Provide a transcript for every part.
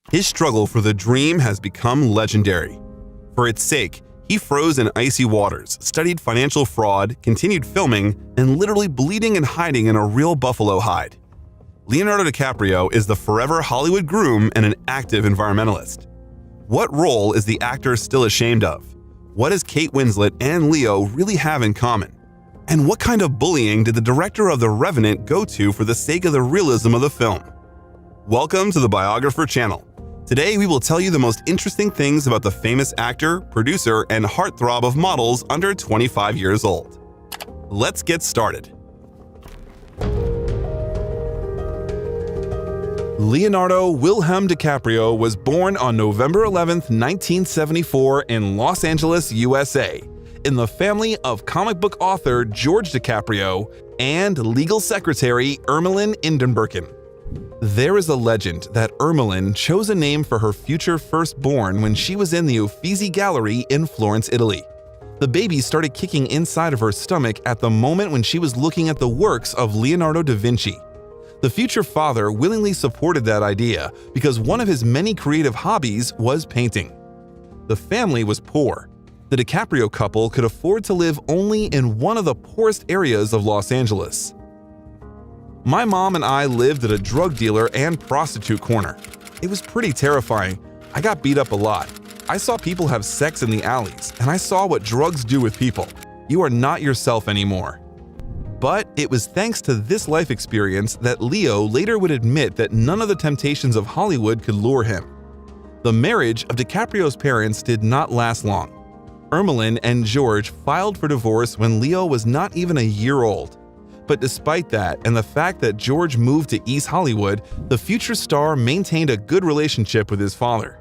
His struggle for the dream has become legendary. For its sake, he froze in icy waters, studied financial fraud, continued filming, and literally bleeding and hiding in a real buffalo hide. Leonardo DiCaprio is the forever Hollywood groom and an active environmentalist. What role is the actor still ashamed of? What does Kate Winslet and Leo really have in common? And what kind of bullying did the director of The Revenant go to for the sake of the realism of the film? Welcome to the Biographer channel. Today we will tell you the most interesting things about the famous actor, producer, and heartthrob of models under 25 years old. Let's get started. Leonardo Wilhelm DiCaprio was born on November 11, 1974 in Los Angeles, USA, in the family of comic book author George DiCaprio and legal secretary Ermeline Indenberken. There is a legend that Ermeline chose a name for her future firstborn when she was in the Uffizi Gallery in Florence, Italy. The baby started kicking inside of her stomach at the moment when she was looking at the works of Leonardo da Vinci. The future father willingly supported that idea because one of his many creative hobbies was painting. The family was poor. The DiCaprio couple could afford to live only in one of the poorest areas of Los Angeles. My mom and I lived at a drug dealer and prostitute corner. It was pretty terrifying. I got beat up a lot. I saw people have sex in the alleys, and I saw what drugs do with people. You are not yourself anymore. But it was thanks to this life experience that Leo later would admit that none of the temptations of Hollywood could lure him. The marriage of DiCaprio's parents did not last long. Ermeline and George filed for divorce when Leo was not even a year old. But despite that and the fact that George moved to East Hollywood, the future star maintained a good relationship with his father.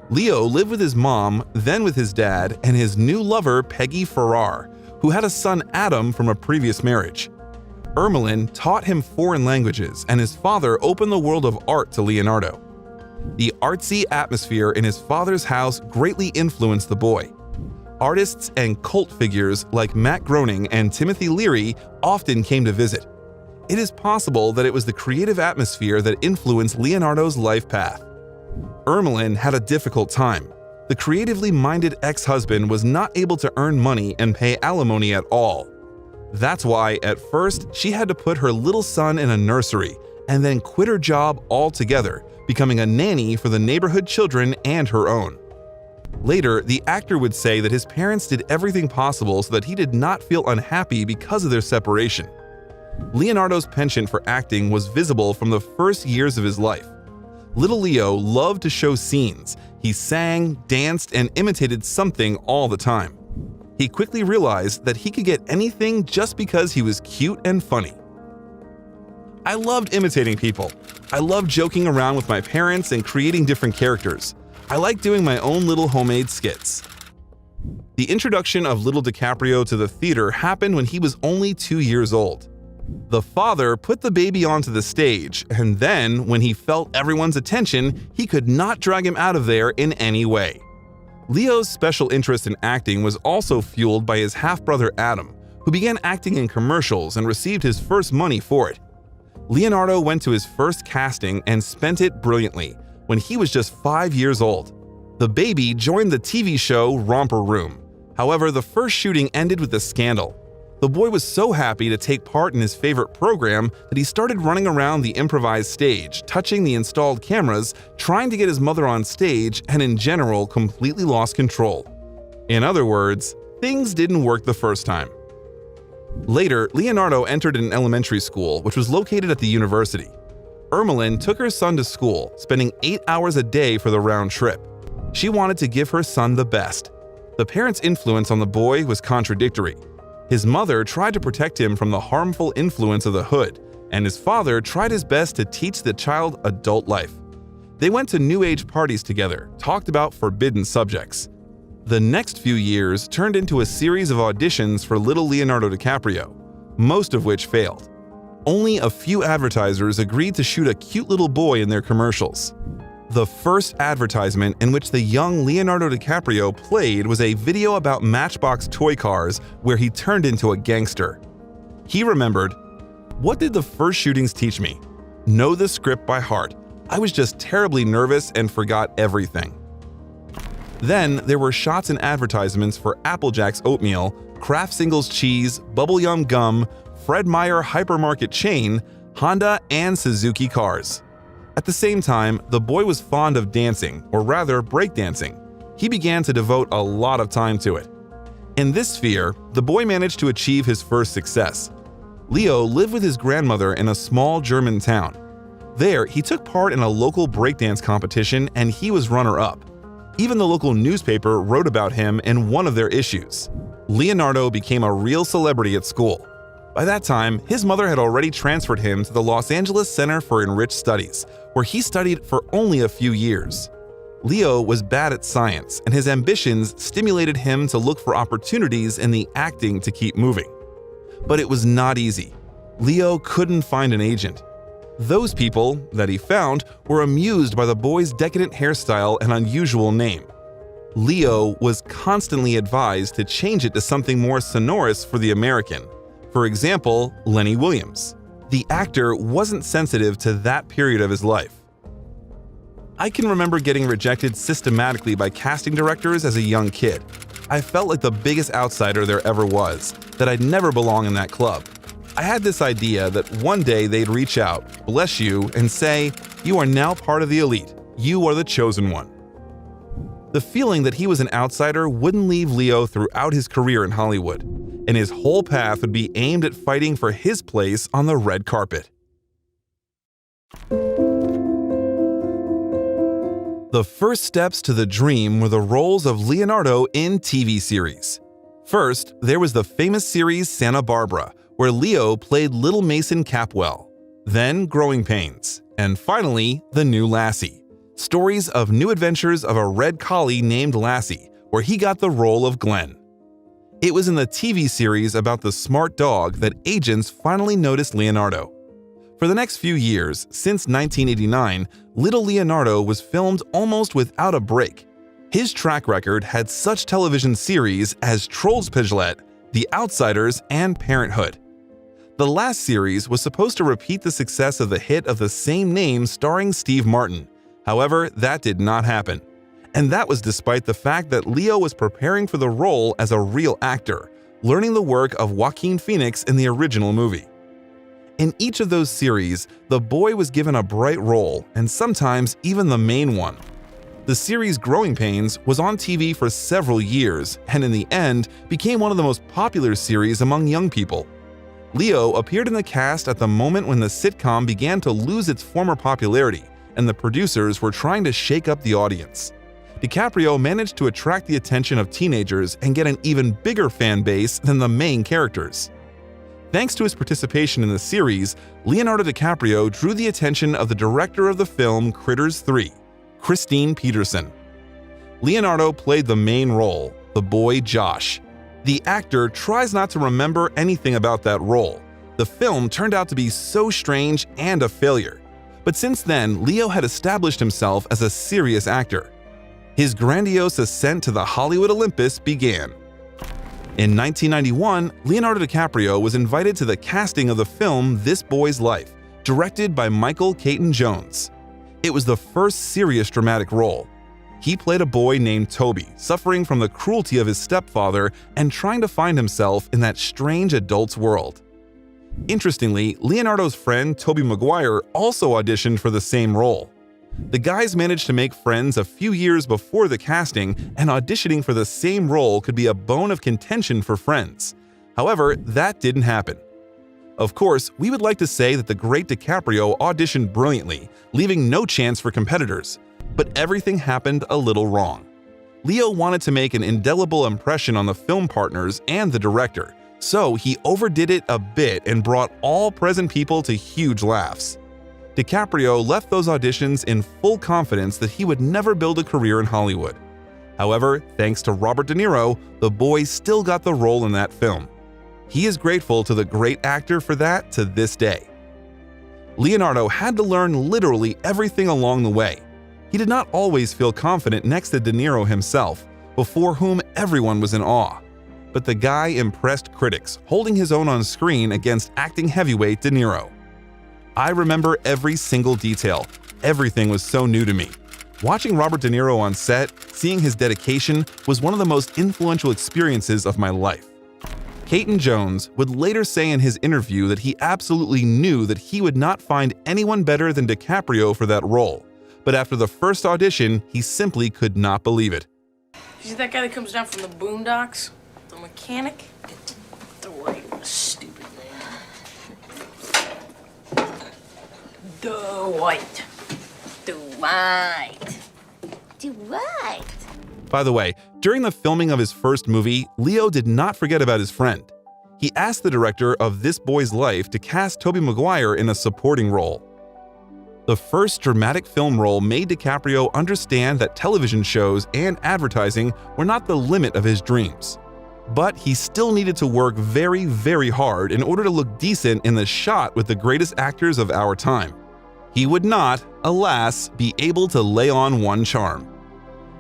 Leo lived with his mom, then with his dad, and his new lover Peggy Farrar, who had a son Adam from a previous marriage. Ermeline taught him foreign languages, and his father opened the world of art to Leonardo. The artsy atmosphere in his father's house greatly influenced the boy. Artists and cult figures like Matt Groening and Timothy Leary often came to visit. It is possible that it was the creative atmosphere that influenced Leonardo's life path. Ermeline had a difficult time. The creatively minded ex-husband was not able to earn money and pay alimony at all. That's why, at first, she had to put her little son in a nursery and then quit her job altogether, becoming a nanny for the neighborhood children and her own. Later, the actor would say that his parents did everything possible so that he did not feel unhappy because of their separation. Leonardo's penchant for acting was visible from the first years of his life. Little Leo loved to show scenes. He sang, danced, and imitated something all the time. He quickly realized that he could get anything just because he was cute and funny. I loved imitating people. I loved joking around with my parents and creating different characters. I liked doing my own little homemade skits. The introduction of little DiCaprio to the theater happened when he was only 2 years old. The father put the baby onto the stage, and then, when he felt everyone's attention, he could not drag him out of there in any way. Leo's special interest in acting was also fueled by his half-brother Adam, who began acting in commercials and received his first money for it. Leonardo went to his first casting and spent it brilliantly when he was just 5 years old. The baby joined the TV show Romper Room. However, the first shooting ended with a scandal. The boy was so happy to take part in his favorite program that he started running around the improvised stage, touching the installed cameras, trying to get his mother on stage, and in general completely lost control. In other words, things didn't work the first time. Later, Leonardo entered an elementary school, which was located at the university. Ermeline took her son to school, spending 8 hours a day for the round trip. She wanted to give her son the best. The parents' influence on the boy was contradictory. His mother tried to protect him from the harmful influence of the hood, and his father tried his best to teach the child adult life. They went to New Age parties together, talked about forbidden subjects. The next few years turned into a series of auditions for little Leonardo DiCaprio, most of which failed. Only a few advertisers agreed to shoot a cute little boy in their commercials. The first advertisement in which the young Leonardo DiCaprio played was a video about Matchbox toy cars where he turned into a gangster. He remembered, "What did the first shootings teach me? Know the script by heart. I was just terribly nervous and forgot everything." Then there were shots and advertisements for Apple Jacks oatmeal, Kraft Singles cheese, Bubble Yum gum, Fred Meyer hypermarket chain, Honda, and Suzuki cars. At the same time, the boy was fond of dancing, or rather breakdancing. He began to devote a lot of time to it. In this sphere, the boy managed to achieve his first success. Leo lived with his grandmother in a small German town. There, he took part in a local breakdance competition and he was runner-up. Even the local newspaper wrote about him in one of their issues. Leonardo became a real celebrity at school. By that time, his mother had already transferred him to the Los Angeles Center for Enriched Studies, where he studied for only a few years. Leo was bad at science, and his ambitions stimulated him to look for opportunities in the acting to keep moving. But it was not easy. Leo couldn't find an agent. Those people that he found were amused by the boy's decadent hairstyle and unusual name. Leo was constantly advised to change it to something more sonorous for the American. For example, Lenny Williams. The actor wasn't sensitive to that period of his life. I can remember getting rejected systematically by casting directors as a young kid. I felt like the biggest outsider there ever was, that I'd never belong in that club. I had this idea that one day they'd reach out, bless you, and say, "You are now part of the elite. You are the chosen one." The feeling that he was an outsider wouldn't leave Leo throughout his career in Hollywood, and his whole path would be aimed at fighting for his place on the red carpet. The first steps to the dream were the roles of Leonardo in TV series. First, there was the famous series Santa Barbara, where Leo played Little Mason Capwell. Then Growing Pains, and finally, The New Lassie. Stories of new adventures of a red collie named Lassie, where he got the role of Glenn. It was in the TV series about the smart dog that agents finally noticed Leonardo. For the next few years, since 1989, Little Leonardo was filmed almost without a break. His track record had such television series as Trollspejlet, The Outsiders, and Parenthood. The last series was supposed to repeat the success of the hit of the same name starring Steve Martin. However, that did not happen. And that was despite the fact that Leo was preparing for the role as a real actor, learning the work of Joaquin Phoenix in the original movie. In each of those series, the boy was given a bright role, and sometimes even the main one. The series Growing Pains was on TV for several years, and in the end, became one of the most popular series among young people. Leo appeared in the cast at the moment when the sitcom began to lose its former popularity, and the producers were trying to shake up the audience. DiCaprio managed to attract the attention of teenagers and get an even bigger fan base than the main characters. Thanks to his participation in the series, Leonardo DiCaprio drew the attention of the director of the film Critters 3, Christine Peterson. Leonardo played the main role, the boy Josh. The actor tries not to remember anything about that role. The film turned out to be so strange and a failure. But since then, Leo had established himself as a serious actor. His grandiose ascent to the Hollywood Olympus began. In 1991, Leonardo DiCaprio was invited to the casting of the film This Boy's Life, directed by Michael Caton-Jones. It was the first serious dramatic role. He played a boy named Toby, suffering from the cruelty of his stepfather and trying to find himself in that strange adult's world. Interestingly, Leonardo's friend Tobey Maguire also auditioned for the same role. The guys managed to make friends a few years before the casting, and auditioning for the same role could be a bone of contention for friends. However, that didn't happen. Of course, we would like to say that the great DiCaprio auditioned brilliantly, leaving no chance for competitors. But everything happened a little wrong. Leo wanted to make an indelible impression on the film partners and the director, so he overdid it a bit and brought all present people to huge laughs. DiCaprio left those auditions in full confidence that he would never build a career in Hollywood. However, thanks to Robert De Niro, the boy still got the role in that film. He is grateful to the great actor for that to this day. Leonardo had to learn literally everything along the way. He did not always feel confident next to De Niro himself, before whom everyone was in awe. But the guy impressed critics, holding his own on screen against acting heavyweight De Niro. I remember every single detail. everything was so new to me. Watching Robert De Niro on set, seeing his dedication, was one of the most influential experiences of my life. Caton Jones would later say in his interview that he absolutely knew that he would not find anyone better than DiCaprio for that role, but after the first audition, he simply could not believe it. You see that guy that comes down from the boondocks? The mechanic? Dwight, stupid name. Dwight. By the way, during the filming of his first movie, Leo did not forget about his friend. He asked the director of This Boy's Life to cast Tobey Maguire in a supporting role. The first dramatic film role made DiCaprio understand that television shows and advertising were not the limit of his dreams. But he still needed to work very, very hard in order to look decent in the shot with the greatest actors of our time. He would not, alas, be able to lay on one charm.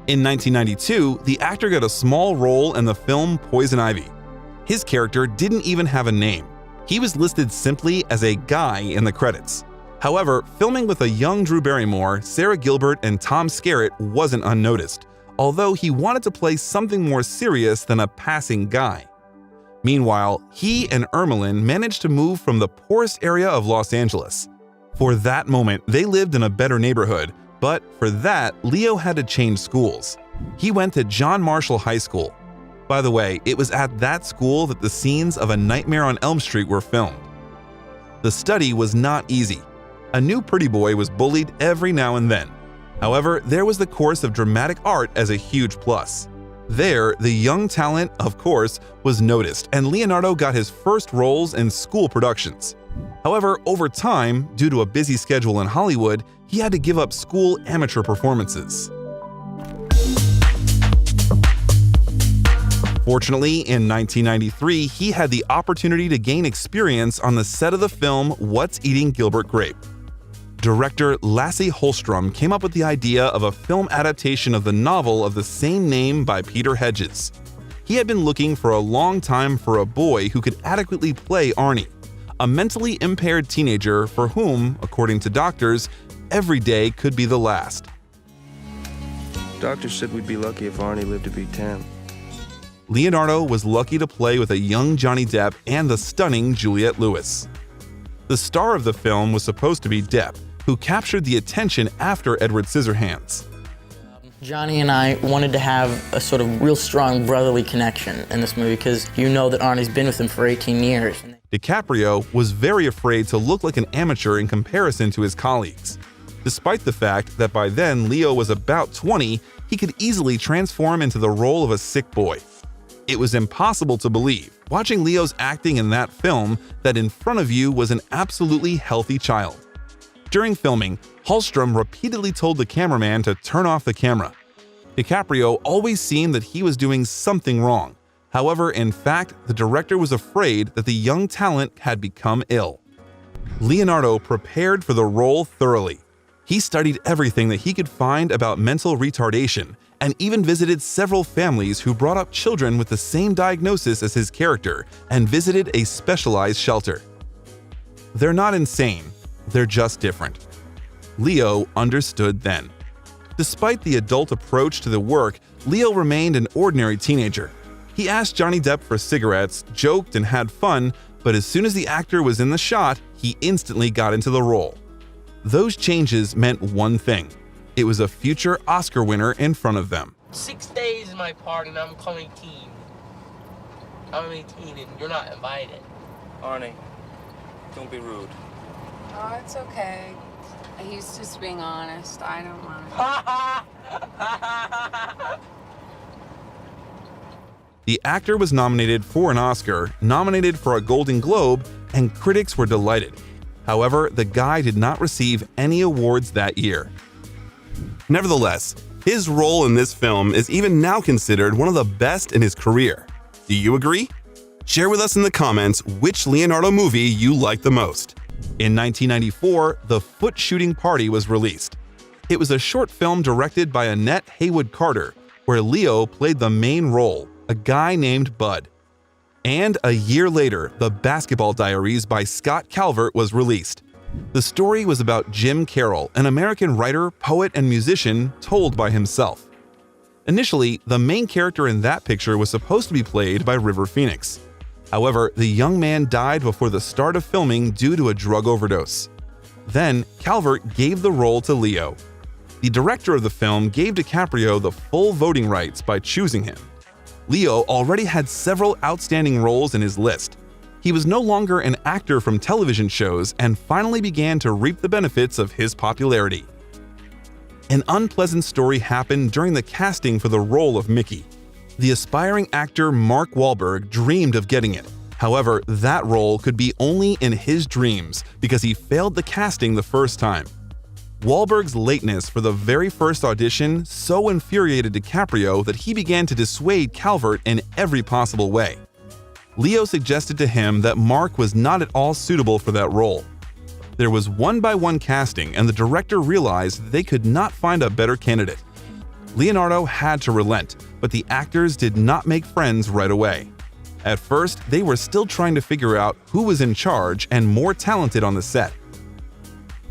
In 1992, the actor got a small role in the film Poison Ivy. His character didn't even have a name. He was listed simply as a guy in the credits. However, filming with a young Drew Barrymore, Sarah Gilbert, and Tom Skerritt wasn't unnoticed, although he wanted to play something more serious than a passing guy. Meanwhile, he and Ermelyn managed to move from the poorest area of Los Angeles. For that moment, they lived in a better neighborhood, but for that, Leo had to change schools. He went to John Marshall High School. By the way, it was at that school that the scenes of A Nightmare on Elm Street were filmed. The study was not easy. A new pretty boy was bullied every now and then. However, there was the course of dramatic art as a huge plus. There, the young talent, of course, was noticed, and Leonardo got his first roles in school productions. However, over time, due to a busy schedule in Hollywood, he had to give up school amateur performances. Fortunately, in 1993, he had the opportunity to gain experience on the set of the film What's Eating Gilbert Grape. Director Lasse Hallström came up with the idea of a film adaptation of the novel of the same name by Peter Hedges. He had been looking for a long time for a boy who could adequately play Arnie, a mentally impaired teenager for whom, according to doctors, every day could be the last. Doctors said we'd be lucky if Arnie lived to be 10. Leonardo was lucky to play with a young Johnny Depp and the stunning Juliette Lewis. The star of the film was supposed to be Depp, who captured the attention after Edward Scissorhands. Johnny and I wanted to have a sort of real strong brotherly connection in this movie because you know that Arnie's been with him for 18 years. DiCaprio was very afraid to look like an amateur in comparison to his colleagues. Despite the fact that by then Leo was about 20, he could easily transform into the role of a sick boy. It was impossible to believe, watching Leo's acting in that film, that in front of you was an absolutely healthy child. During filming, Hallström repeatedly told the cameraman to turn off the camera. DiCaprio always seemed that he was doing something wrong. However, in fact, the director was afraid that the young talent had become ill. Leonardo prepared for the role thoroughly. He studied everything that he could find about mental retardation and even visited several families who brought up children with the same diagnosis as his character and visited a specialized shelter. They're not insane, they're just different. Leo understood then. Despite the adult approach to the work, Leo remained an ordinary teenager. He asked Johnny Depp for cigarettes, joked, and had fun, but as soon as the actor was in the shot, he instantly got into the role. Those changes meant one thing. It was a future Oscar winner in front of them. 6 days is my party and I'm coming 18. I'm 18 and you're not invited. Arnie, don't be rude. Oh, it's okay. He's just being honest. I don't mind. The actor was nominated for an Oscar, nominated for a Golden Globe, and critics were delighted. However, the guy did not receive any awards that year. Nevertheless, his role in this film is even now considered one of the best in his career. Do you agree? Share with us in the comments which Leonardo movie you like the most. In 1994, The Foot Shooting Party was released. It was a short film directed by Annette Haywood Carter, where Leo played the main role, a guy named Bud. And a year later, The Basketball Diaries by Scott Calvert was released. The story was about Jim Carroll, an American writer, poet, and musician, told by himself. Initially, the main character in that picture was supposed to be played by River Phoenix. However, the young man died before the start of filming due to a drug overdose. Then, Calvert gave the role to Leo. The director of the film gave DiCaprio the full voting rights by choosing him. Leo already had several outstanding roles in his list. He was no longer an actor from television shows and finally began to reap the benefits of his popularity. An unpleasant story happened during the casting for the role of Mickey. The aspiring actor Mark Wahlberg dreamed of getting it. However, that role could be only in his dreams because he failed the casting the first time. Wahlberg's lateness for the very first audition so infuriated DiCaprio that he began to dissuade Calvert in every possible way. Leo suggested to him that Mark was not at all suitable for that role. There was one-by-one casting, and the director realized they could not find a better candidate. Leonardo had to relent, but the actors did not make friends right away. At first, they were still trying to figure out who was in charge and more talented on the set.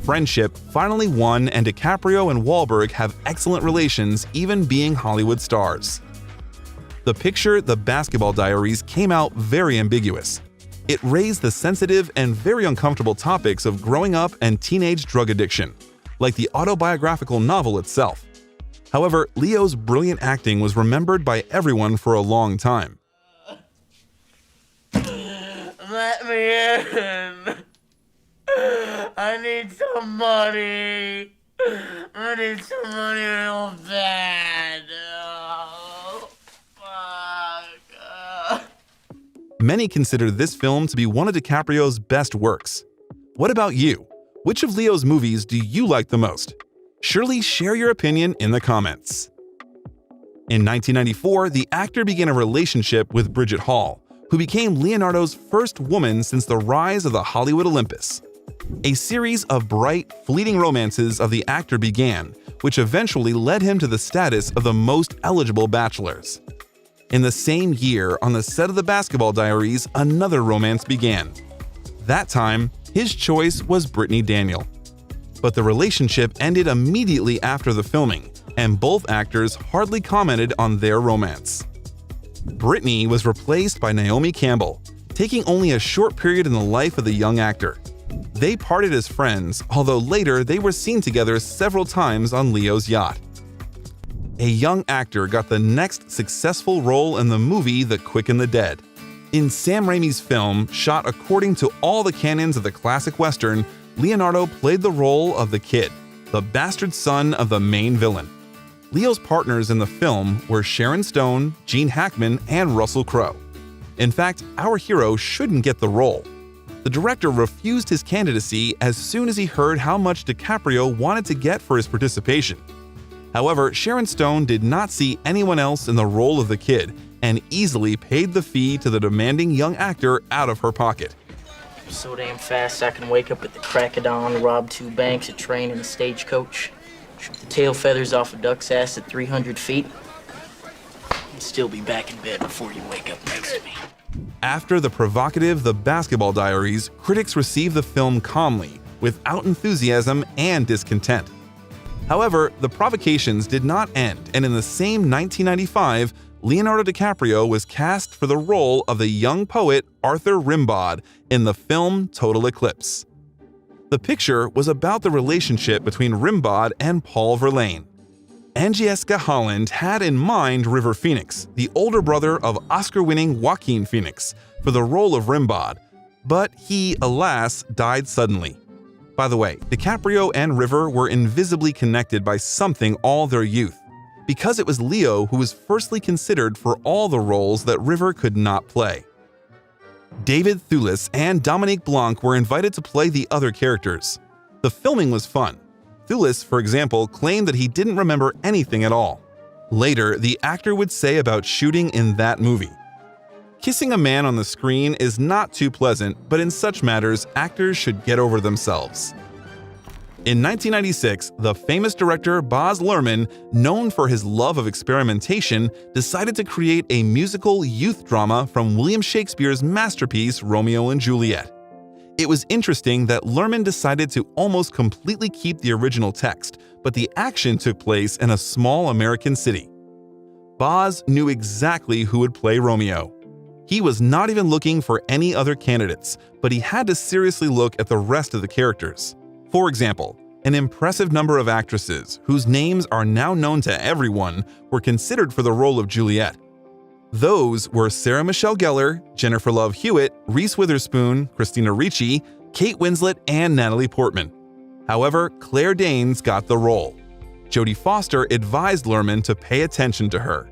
Friendship finally won, and DiCaprio and Wahlberg have excellent relations, even being Hollywood stars. The picture, The Basketball Diaries, came out very ambiguous. It raised the sensitive and very uncomfortable topics of growing up and teenage drug addiction, like the autobiographical novel itself. However, Leo's brilliant acting was remembered by everyone for a long time. Let me in. I need some money. I need some money real bad. Oh, fuck. Many consider this film to be one of DiCaprio's best works. What about you? Which of Leo's movies do you like the most? Surely share your opinion in the comments. In 1994, the actor began a relationship with Bridget Hall, who became Leonardo's first woman since the rise of the Hollywood Olympus. A series of bright, fleeting romances of the actor began, which eventually led him to the status of the most eligible bachelors. In the same year, on the set of The Basketball Diaries, another romance began. That time, his choice was Brittany Daniel. But the relationship ended immediately after the filming, and both actors hardly commented on their romance. Brittany was replaced by Naomi Campbell, taking only a short period in the life of the young actor. They parted as friends, although later they were seen together several times on Leo's yacht. A young actor got the next successful role in the movie The Quick and the Dead. In Sam Raimi's film, shot according to all the canons of the classic Western, Leonardo played the role of the Kid, the bastard son of the main villain. Leo's partners in the film were Sharon Stone, Gene Hackman, and Russell Crowe. In fact, our hero shouldn't get the role. The director refused his candidacy as soon as he heard how much DiCaprio wanted to get for his participation. However, Sharon Stone did not see anyone else in the role of the Kid and easily paid the fee to the demanding young actor out of her pocket. So damn fast I can wake up at the crack of dawn, rob 2 banks, a train, and a stagecoach, shoot the tail feathers off a duck's ass at 300 feet, and still be back in bed before you wake up next to me. After the provocative The Basketball Diaries, critics received the film calmly, without enthusiasm and discontent. However, the provocations did not end, and in the same 1995, Leonardo DiCaprio was cast for the role of the young poet Arthur Rimbaud in the film Total Eclipse. The picture was about the relationship between Rimbaud and Paul Verlaine. Agnieszka Holland had in mind River Phoenix, the older brother of Oscar-winning Joaquin Phoenix, for the role of Rimbaud, but he, alas, died suddenly. By the way, DiCaprio and River were invisibly connected by something all their youth, because it was Leo who was firstly considered for all the roles that River could not play. David Thewlis and Dominique Blanc were invited to play the other characters. The filming was fun. Thewlis, for example, claimed that he didn't remember anything at all. Later, the actor would say about shooting in that movie, "Kissing a man on the screen is not too pleasant, but in such matters, actors should get over themselves." In 1996, the famous director Baz Luhrmann, known for his love of experimentation, decided to create a musical youth drama from William Shakespeare's masterpiece Romeo and Juliet. It was interesting that Luhrmann decided to almost completely keep the original text, but the action took place in a small American city. Boz knew exactly who would play Romeo. He was not even looking for any other candidates, but he had to seriously look at the rest of the characters. For example, an impressive number of actresses, whose names are now known to everyone, were considered for the role of Juliet. Those were Sarah Michelle Gellar, Jennifer Love Hewitt, Reese Witherspoon, Christina Ricci, Kate Winslet, and Natalie Portman. However, Claire Danes got the role. Jodie Foster advised Luhrmann to pay attention to her.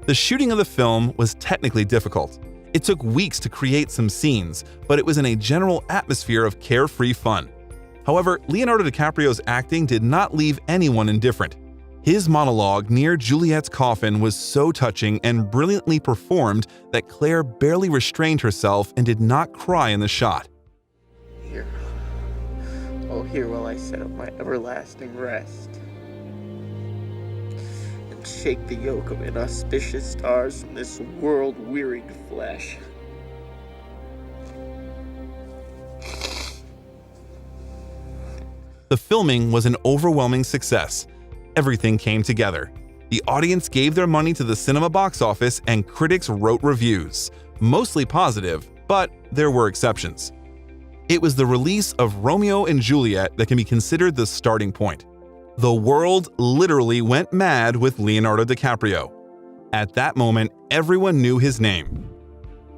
The shooting of the film was technically difficult. It took weeks to create some scenes, but it was in a general atmosphere of carefree fun. However, Leonardo DiCaprio's acting did not leave anyone indifferent. His monologue near Juliet's coffin was so touching and brilliantly performed that Claire barely restrained herself and did not cry in the shot. Here, oh, here while I set up my everlasting rest, and shake the yoke of inauspicious stars from this world-wearied flesh. The filming was an overwhelming success. Everything came together. The audience gave their money to the cinema box office and critics wrote reviews, mostly positive, but there were exceptions. It was the release of Romeo and Juliet that can be considered the starting point. The world literally went mad with Leonardo DiCaprio. At that moment, everyone knew his name.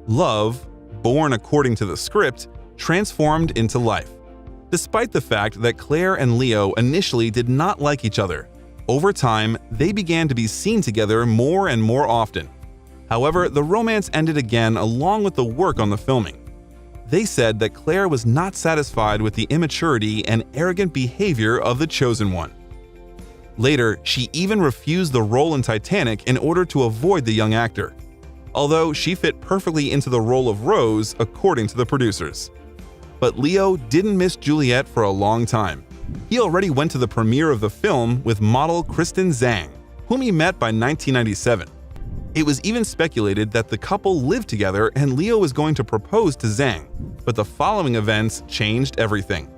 Love, born according to the script, transformed into life. Despite the fact that Claire and Leo initially did not like each other, over time, they began to be seen together more and more often. However, the romance ended again along with the work on the filming. They said that Claire was not satisfied with the immaturity and arrogant behavior of the chosen one. Later, she even refused the role in Titanic in order to avoid the young actor, although she fit perfectly into the role of Rose according to the producers. But Leo didn't miss Juliet for a long time. He already went to the premiere of the film with model Kristen Zhang, whom he met by 1997. It was even speculated that the couple lived together and Leo was going to propose to Zhang, but the following events changed everything.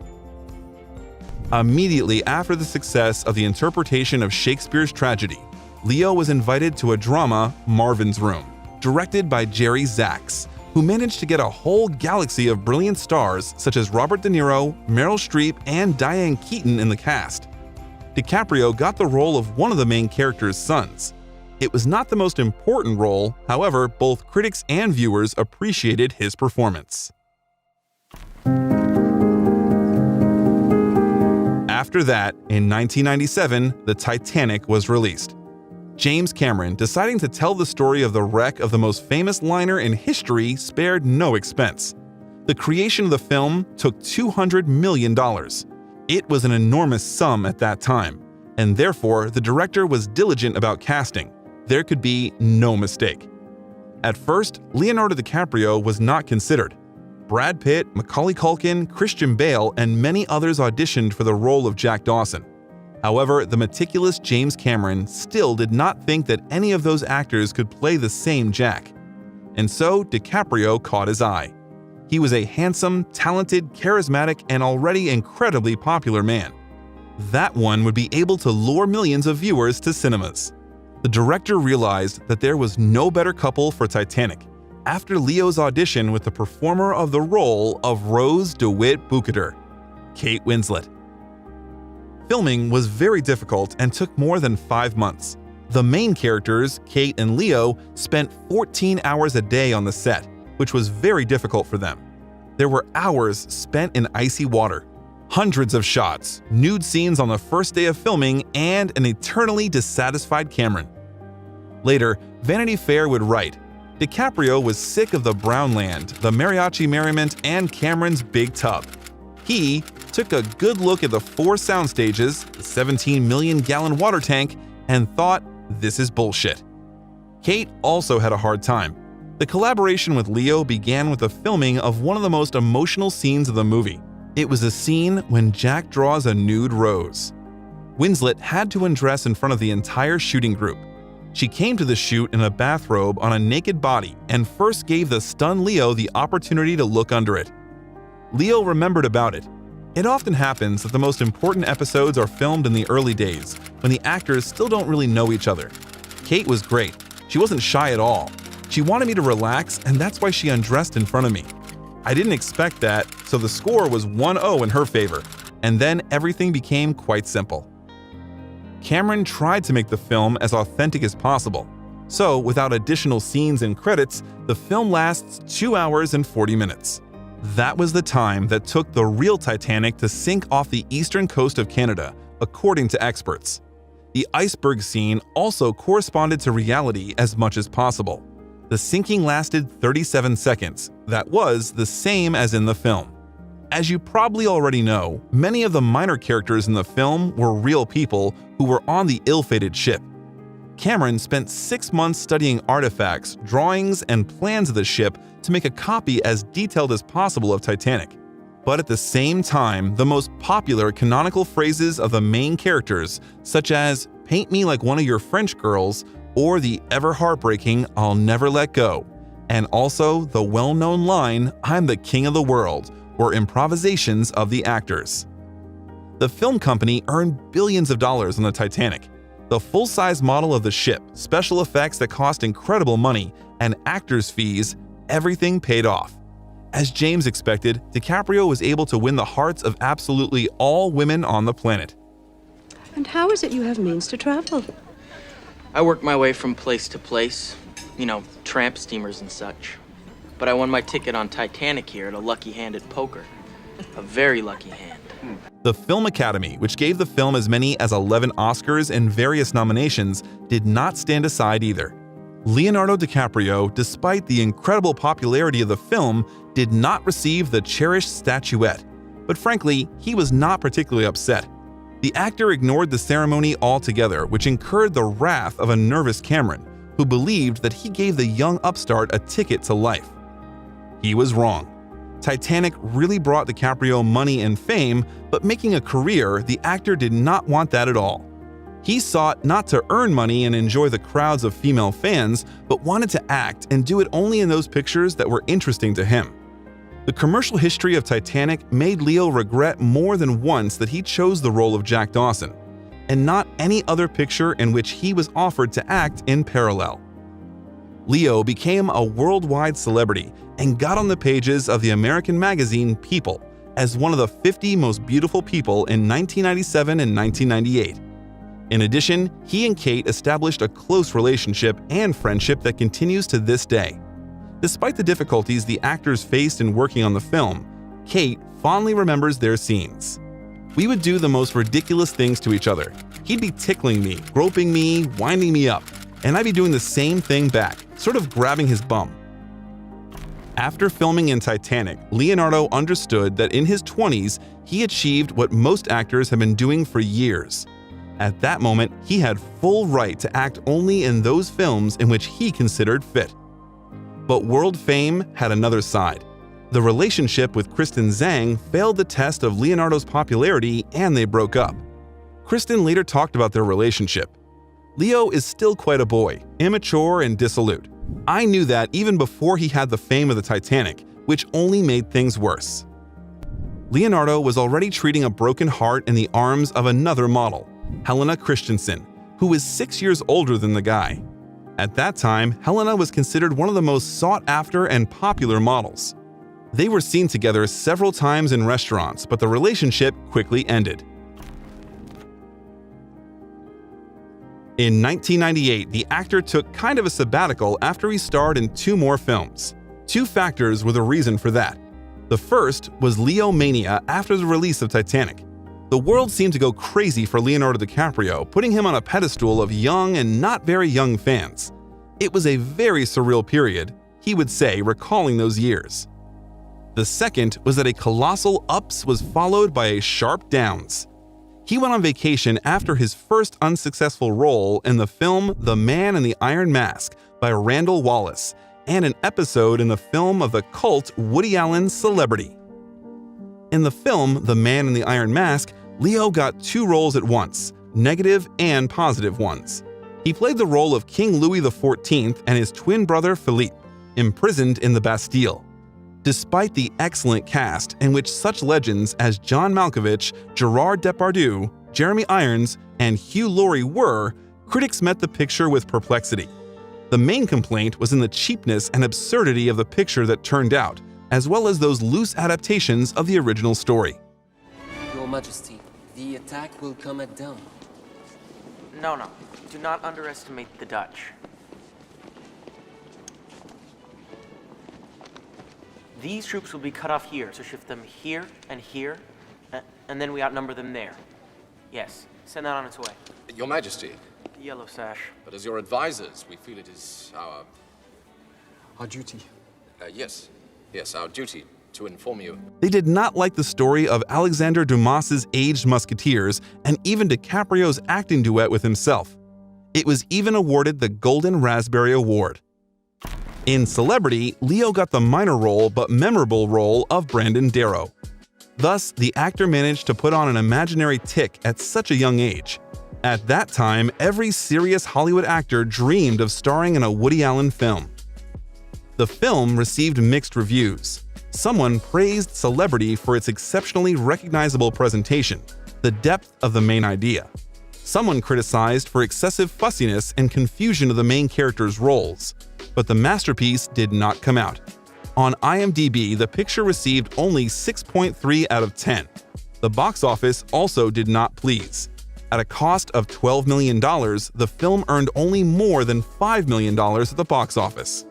Immediately after the success of the interpretation of Shakespeare's tragedy, Leo was invited to a drama, Marvin's Room, directed by Jerry Zaks, who managed to get a whole galaxy of brilliant stars such as Robert De Niro, Meryl Streep, and Diane Keaton in the cast. DiCaprio got the role of one of the main character's sons. It was not the most important role, however, both critics and viewers appreciated his performance. After that, in 1997, the Titanic was released. James Cameron, deciding to tell the story of the wreck of the most famous liner in history, spared no expense. The creation of the film took $200 million. It was an enormous sum at that time, and therefore the director was diligent about casting. There could be no mistake. At first, Leonardo DiCaprio was not considered. Brad Pitt, Macaulay Culkin, Christian Bale, and many others auditioned for the role of Jack Dawson. However, the meticulous James Cameron still did not think that any of those actors could play the same Jack. And so DiCaprio caught his eye. He was a handsome, talented, charismatic, and already incredibly popular man. That one would be able to lure millions of viewers to cinemas. The director realized that there was no better couple for Titanic after Leo's audition with the performer of the role of Rose DeWitt Bukater, Kate Winslet. Filming was very difficult and took more than 5 months. The main characters, Kate and Leo, spent 14 hours a day on the set, which was very difficult for them. There were hours spent in icy water, hundreds of shots, nude scenes on the first day of filming, and an eternally dissatisfied Cameron. Later, Vanity Fair would write, DiCaprio was sick of the brown land, the mariachi merriment, and Cameron's big tub. He took a good look at the 4 sound stages, the 17 million gallon water tank, and thought, this is bullshit. Kate also had a hard time. The collaboration with Leo began with the filming of one of the most emotional scenes of the movie. It was a scene when Jack draws a nude Rose. Winslet had to undress in front of the entire shooting group. She came to the shoot in a bathrobe on a naked body and first gave the stunned Leo the opportunity to look under it. Leo remembered about it. It often happens that the most important episodes are filmed in the early days, when the actors still don't really know each other. Kate was great. She wasn't shy at all. She wanted me to relax, and that's why she undressed in front of me. I didn't expect that, so the score was 1-0 in her favor, and then everything became quite simple. Cameron tried to make the film as authentic as possible, so without additional scenes and credits, the film lasts 2 hours and 40 minutes. That was the time that took the real Titanic to sink off the eastern coast of Canada, according to experts. The iceberg scene also corresponded to reality as much as possible. The sinking lasted 37 seconds. That was the same as in the film. As you probably already know, many of the minor characters in the film were real people who were on the ill-fated ship. Cameron spent 6 months studying artifacts, drawings, and plans of the ship to make a copy as detailed as possible of Titanic. But at the same time, the most popular canonical phrases of the main characters, such as "paint me like one of your French girls," or the ever-heartbreaking "I'll never let go," and also the well-known line "I'm the king of the world," were improvisations of the actors. The film company earned billions of dollars on the Titanic. The full-size model of the ship, special effects that cost incredible money, and actors' fees, everything paid off. As James expected, DiCaprio was able to win the hearts of absolutely all women on the planet. And how is it you have means to travel? I work my way from place to place, tramp steamers and such. But I won my ticket on Titanic here at a lucky hand at poker. A very lucky hand. The Film Academy, which gave the film as many as 11 Oscars and various nominations, did not stand aside either. Leonardo DiCaprio, despite the incredible popularity of the film, did not receive the cherished statuette. But frankly, he was not particularly upset. The actor ignored the ceremony altogether, which incurred the wrath of a nervous Cameron, who believed that he gave the young upstart a ticket to life. He was wrong. Titanic really brought DiCaprio money and fame, but making a career, the actor did not want that at all. He sought not to earn money and enjoy the crowds of female fans, but wanted to act and do it only in those pictures that were interesting to him. The commercial history of Titanic made Leo regret more than once that he chose the role of Jack Dawson, and not any other picture in which he was offered to act in parallel. Leo became a worldwide celebrity and got on the pages of the American magazine People as one of the 50 most beautiful people in 1997 and 1998. In addition, he and Kate established a close relationship and friendship that continues to this day. Despite the difficulties the actors faced in working on the film, Kate fondly remembers their scenes. We would do the most ridiculous things to each other. He'd be tickling me, groping me, winding me up, and I'd be doing the same thing back, sort of grabbing his bum. After filming in Titanic, Leonardo understood that in his 20s, he achieved what most actors have been doing for years. At that moment, he had full right to act only in those films in which he considered fit. But world fame had another side. The relationship with Kristen Zhang failed the test of Leonardo's popularity and they broke up. Kristen later talked about their relationship. Leo is still quite a boy, immature and dissolute. I knew that even before he had the fame of the Titanic, which only made things worse. Leonardo was already treating a broken heart in the arms of another model, Helena Christensen, who was 6 years older than the guy. At that time, Helena was considered one of the most sought-after and popular models. They were seen together several times in restaurants, but the relationship quickly ended. In 1998, the actor took kind of a sabbatical after he starred in 2 more films. 2 factors were the reason for that. The first was Leo mania after the release of Titanic. The world seemed to go crazy for Leonardo DiCaprio, putting him on a pedestal of young and not very young fans. It was a very surreal period, he would say, recalling those years. The second was that a colossal ups was followed by a sharp downs. He went on vacation after his first unsuccessful role in the film The Man in the Iron Mask by Randall Wallace, and an episode in the film of the cult Woody Allen's Celebrity. In the film The Man in the Iron Mask, Leo got 2 roles at once, negative and positive ones. He played the role of King Louis XIV and his twin brother Philippe, imprisoned in the Bastille. Despite the excellent cast in which such legends as John Malkovich, Gerard Depardieu, Jeremy Irons, and Hugh Laurie were, critics met the picture with perplexity. The main complaint was in the cheapness and absurdity of the picture that turned out, as well as those loose adaptations of the original story. Your Majesty, the attack will come at dawn. No. Do not underestimate the Dutch. These troops will be cut off here, so shift them here, and then we outnumber them there. Yes, send that on its way. Your Majesty. The yellow sash. But as your advisors, we feel it is Our duty. Yes, our duty to inform you. They did not like the story of Alexander Dumas's aged musketeers and even DiCaprio's acting duet with himself. It was even awarded the Golden Raspberry Award. In Celebrity, Leo got the minor role but memorable role of Brandon Darrow. Thus, the actor managed to put on an imaginary tick at such a young age. At that time, every serious Hollywood actor dreamed of starring in a Woody Allen film. The film received mixed reviews. Someone praised Celebrity for its exceptionally recognizable presentation, the depth of the main idea. Someone criticized for excessive fussiness and confusion of the main characters' roles. But the masterpiece did not come out. On IMDb, the picture received only 6.3 out of 10. The box office also did not please. At a cost of $12 million, the film earned only more than $5 million at the box office.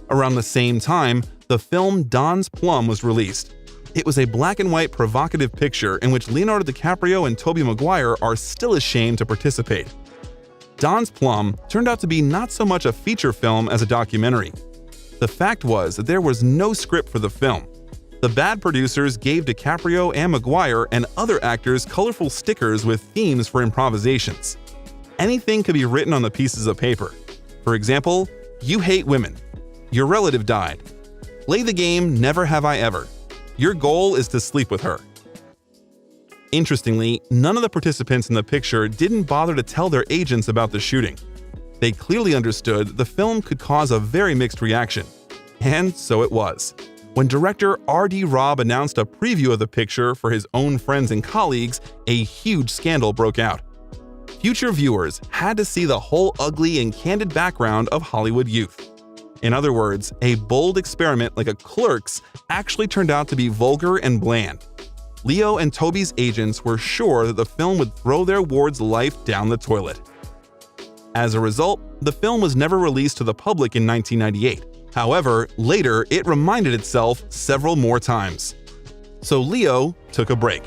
Around the same time, the film Don's Plum was released. It was a black and white provocative picture in which Leonardo DiCaprio and Tobey Maguire are still ashamed to participate. Don's Plum turned out to be not so much a feature film as a documentary. The fact was that there was no script for the film. The bad producers gave DiCaprio and Maguire and other actors colorful stickers with themes for improvisations. Anything could be written on the pieces of paper. For example, "You hate women," "Your relative died," "Play the game Never Have I Ever," "Your goal is to sleep with her." Interestingly, none of the participants in the picture didn't bother to tell their agents about the shooting. They clearly understood the film could cause a very mixed reaction. And so it was. When director R.D. Robb announced a preview of the picture for his own friends and colleagues, a huge scandal broke out. Future viewers had to see the whole ugly and candid background of Hollywood youth. In other words, a bold experiment like a Clerks actually turned out to be vulgar and bland. Leo and Tobey's agents were sure that the film would throw their ward's life down the toilet. As a result, the film was never released to the public in 1998. However, later it reminded itself several more times. So Leo took a break.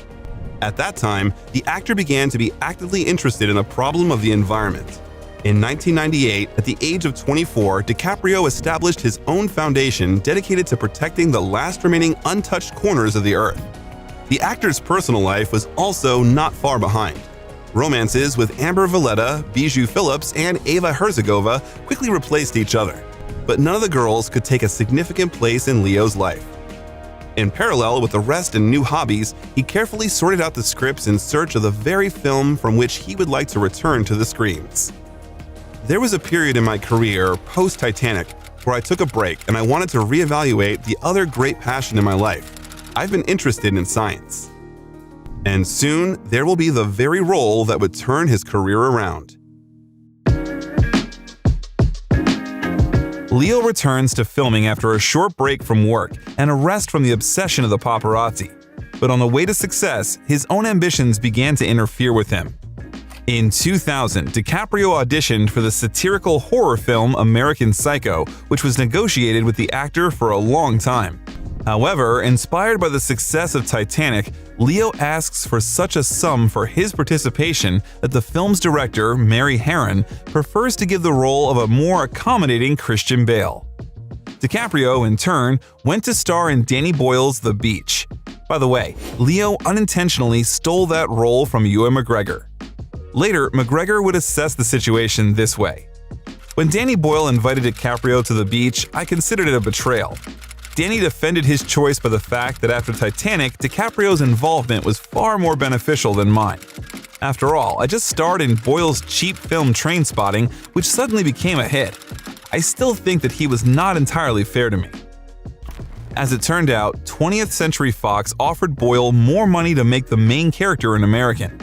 At that time, the actor began to be actively interested in the problem of the environment. In 1998, at the age of 24, DiCaprio established his own foundation dedicated to protecting the last remaining untouched corners of the Earth. The actor's personal life was also not far behind. Romances with Amber Valletta, Bijou Phillips, and Ava Herzigova quickly replaced each other, but none of the girls could take a significant place in Leo's life. In parallel with the rest and new hobbies, he carefully sorted out the scripts in search of the very film from which he would like to return to the screens. There was a period in my career, post-Titanic, where I took a break and I wanted to reevaluate the other great passion in my life. I've been interested in science. And soon, there will be the very role that would turn his career around. Leo returns to filming after a short break from work and a rest from the obsession of the paparazzi. But on the way to success, his own ambitions began to interfere with him. In 2000, DiCaprio auditioned for the satirical horror film American Psycho, which was negotiated with the actor for a long time. However, inspired by the success of Titanic, Leo asks for such a sum for his participation that the film's director, Mary Harron, prefers to give the role of a more accommodating Christian Bale. DiCaprio, in turn, went to star in Danny Boyle's The Beach. By the way, Leo unintentionally stole that role from Ewan McGregor. Later, McGregor would assess the situation this way. When Danny Boyle invited DiCaprio to the beach, I considered it a betrayal. Danny defended his choice by the fact that after Titanic, DiCaprio's involvement was far more beneficial than mine. After all, I just starred in Boyle's cheap film Trainspotting, which suddenly became a hit. I still think that he was not entirely fair to me. As it turned out, 20th Century Fox offered Boyle more money to make the main character an American.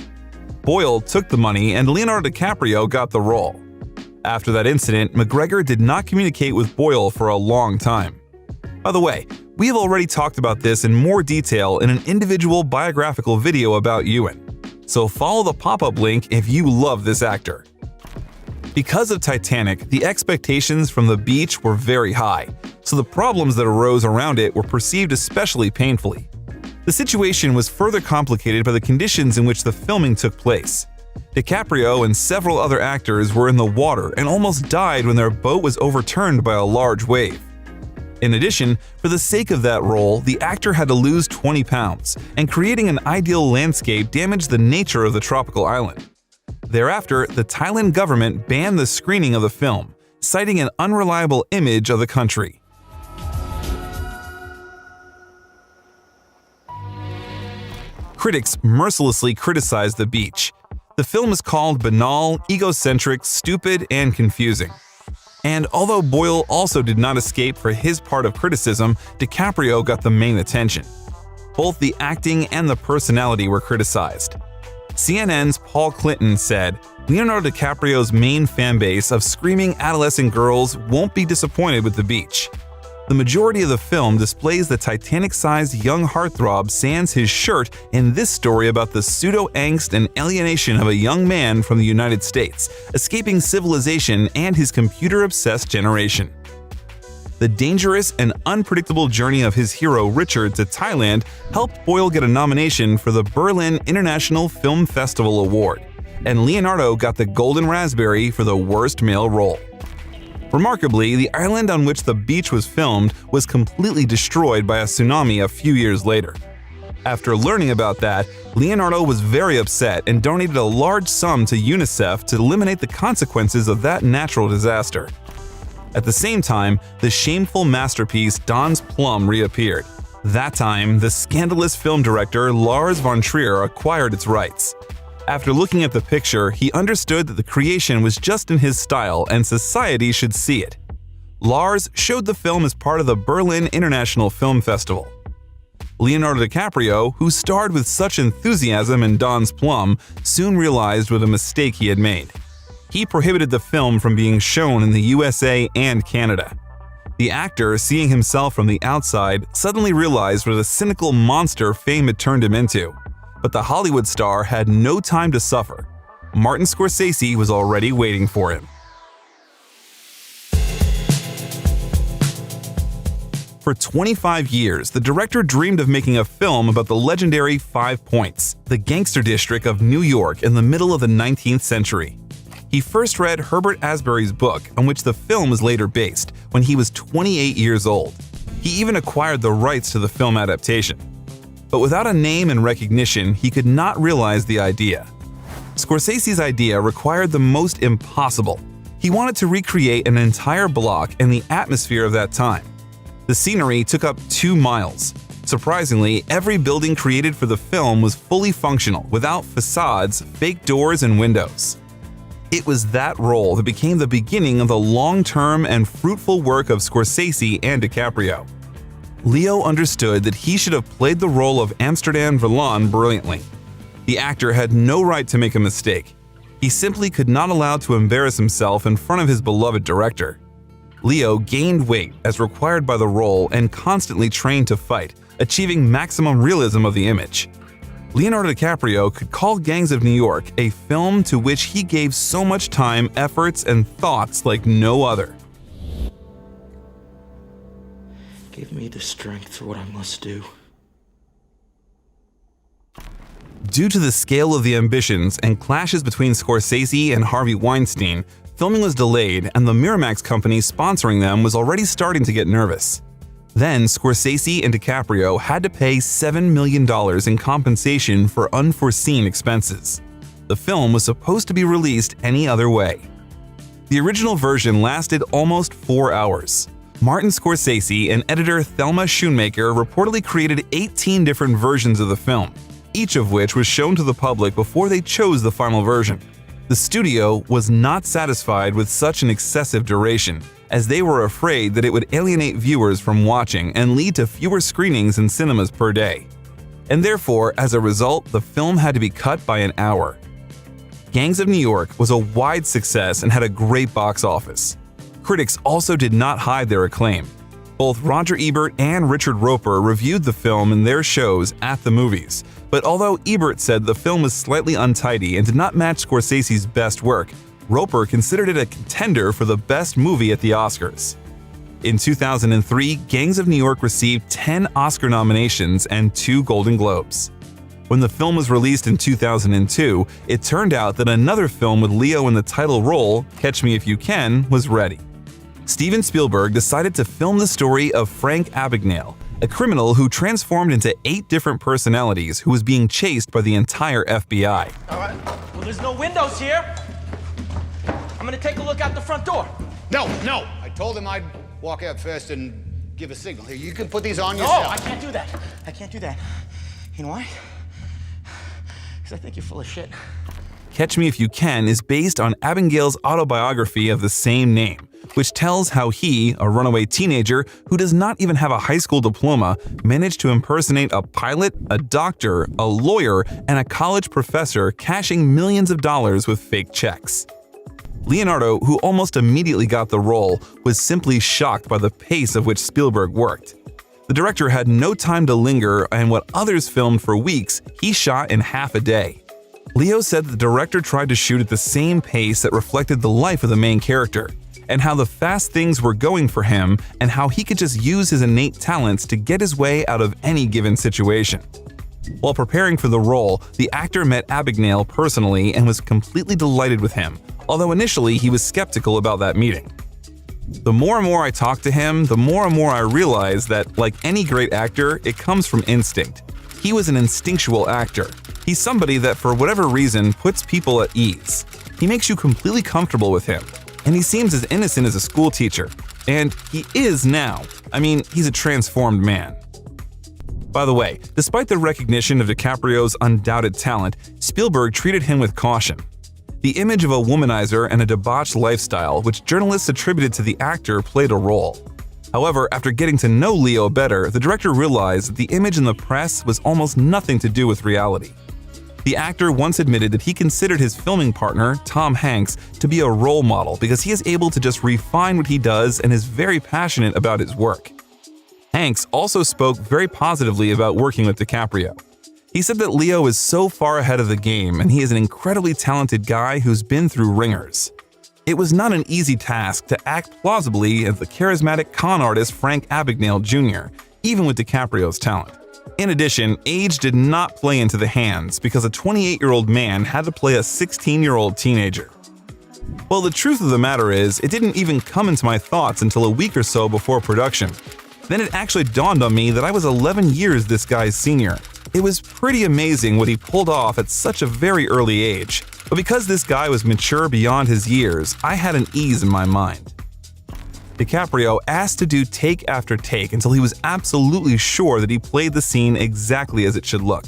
Boyle took the money and Leonardo DiCaprio got the role. After that incident, McGregor did not communicate with Boyle for a long time. By the way, we have already talked about this in more detail in an individual biographical video about Ewan, so follow the pop-up link if you love this actor. Because of Titanic, the expectations from the beach were very high, so the problems that arose around it were perceived especially painfully. The situation was further complicated by the conditions in which the filming took place. DiCaprio and several other actors were in the water and almost died when their boat was overturned by a large wave. In addition, for the sake of that role, the actor had to lose 20 pounds, and creating an ideal landscape damaged the nature of the tropical island. Thereafter, the Thailand government banned the screening of the film, citing an unreliable image of the country. Critics mercilessly criticized the beach. The film is called banal, egocentric, stupid, and confusing. And although Boyle also did not escape for his part of criticism, DiCaprio got the main attention. Both the acting and the personality were criticized. CNN's Paul Clinton said, "Leonardo DiCaprio's main fanbase of screaming adolescent girls won't be disappointed with the beach." The majority of the film displays the Titanic-sized young heartthrob sans his shirt in this story about the pseudo-angst and alienation of a young man from the United States, escaping civilization and his computer-obsessed generation. The dangerous and unpredictable journey of his hero Richard to Thailand helped Boyle get a nomination for the Berlin International Film Festival Award, and Leonardo got the Golden Raspberry for the worst male role. Remarkably, the island on which the beach was filmed was completely destroyed by a tsunami a few years later. After learning about that, Leonardo was very upset and donated a large sum to UNICEF to eliminate the consequences of that natural disaster. At the same time, the shameful masterpiece Don's Plum reappeared. That time, the scandalous film director Lars von Trier acquired its rights. After looking at the picture, he understood that the creation was just in his style and society should see it. Lars showed the film as part of the Berlin International Film Festival. Leonardo DiCaprio, who starred with such enthusiasm in Don's Plum, soon realized what a mistake he had made. He prohibited the film from being shown in the USA and Canada. The actor, seeing himself from the outside, suddenly realized what a cynical monster fame had turned him into. But the Hollywood star had no time to suffer. Martin Scorsese was already waiting for him. For 25 years, the director dreamed of making a film about the legendary 5 Points, the gangster district of New York in the middle of the 19th century. He first read Herbert Asbury's book, on which the film was later based, when he was 28 years old. He even acquired the rights to the film adaptation. But without a name and recognition, he could not realize the idea. Scorsese's idea required the most impossible. He wanted to recreate an entire block and the atmosphere of that time. The scenery took up 2 miles. Surprisingly, every building created for the film was fully functional, without facades, fake doors, and windows. It was that role that became the beginning of the long-term and fruitful work of Scorsese and DiCaprio. Leo understood that he should have played the role of Amsterdam Verlaan brilliantly. The actor had no right to make a mistake. He simply could not allow to embarrass himself in front of his beloved director. Leo gained weight as required by the role and constantly trained to fight, achieving maximum realism of the image. Leonardo DiCaprio could call Gangs of New York a film to which he gave so much time, efforts, and thoughts like no other. Give me the strength for what I must do. Due to the scale of the ambitions and clashes between Scorsese and Harvey Weinstein, filming was delayed and the Miramax company sponsoring them was already starting to get nervous. Then Scorsese and DiCaprio had to pay $7 million in compensation for unforeseen expenses. The film was supposed to be released any other way. The original version lasted almost 4 hours. Martin Scorsese and editor Thelma Schoonmaker reportedly created 18 different versions of the film, each of which was shown to the public before they chose the final version. The studio was not satisfied with such an excessive duration, as they were afraid that it would alienate viewers from watching and lead to fewer screenings in cinemas per day. And therefore, as a result, the film had to be cut by an hour. Gangs of New York was a wide success and had a great box office. Critics also did not hide their acclaim. Both Roger Ebert and Richard Roeper reviewed the film in their shows at the movies, but although Ebert said the film was slightly untidy and did not match Scorsese's best work, Roeper considered it a contender for the best movie at the Oscars. In 2003, Gangs of New York received 10 Oscar nominations and 2 Golden Globes. When the film was released in 2002, it turned out that another film with Leo in the title role, Catch Me If You Can, was ready. Steven Spielberg decided to film the story of Frank Abagnale, a criminal who transformed into 8 different personalities who was being chased by the entire FBI. All right. Well, there's no windows here. I'm gonna take a look out the front door. No. I told him I'd walk out first and give a signal. Here, you can put these on yourself. No, I can't do that. I can't do that. You know why? Because I think you're full of shit. Catch Me If You Can is based on Abagnale's autobiography of the same name, which tells how he, a runaway teenager who does not even have a high school diploma, managed to impersonate a pilot, a doctor, a lawyer, and a college professor, cashing millions of dollars with fake checks. Leonardo, who almost immediately got the role, was simply shocked by the pace of which Spielberg worked. The director had no time to linger, and what others filmed for weeks, he shot in half a day. Leo said the director tried to shoot at the same pace that reflected the life of the main character, and how the fast things were going for him, and how he could just use his innate talents to get his way out of any given situation. While preparing for the role, the actor met Abagnale personally and was completely delighted with him, although initially he was skeptical about that meeting. The more and more I talked to him, the more and more I realized that, like any great actor, it comes from instinct. He was an instinctual actor. He's somebody that, for whatever reason, puts people at ease. He makes you completely comfortable with him, and he seems as innocent as a school teacher. And he is now. I mean, he's a transformed man. By the way, despite the recognition of DiCaprio's undoubted talent, Spielberg treated him with caution. The image of a womanizer and a debauched lifestyle, which journalists attributed to the actor, played a role. However, after getting to know Leo better, the director realized that the image in the press was almost nothing to do with reality. The actor once admitted that he considered his filming partner, Tom Hanks, to be a role model because he is able to just refine what he does and is very passionate about his work. Hanks also spoke very positively about working with DiCaprio. He said that Leo is so far ahead of the game and he is an incredibly talented guy who's been through ringers. It was not an easy task to act plausibly as the charismatic con artist Frank Abagnale Jr., even with DiCaprio's talent. In addition, age did not play into the hands because a 28-year-old man had to play a 16-year-old teenager. Well, the truth of the matter is, it didn't even come into my thoughts until a week or so before production. Then it actually dawned on me that I was 11 years this guy's senior. It was pretty amazing what he pulled off at such a very early age, but because this guy was mature beyond his years, I had an ease in my mind. DiCaprio asked to do take after take until he was absolutely sure that he played the scene exactly as it should look.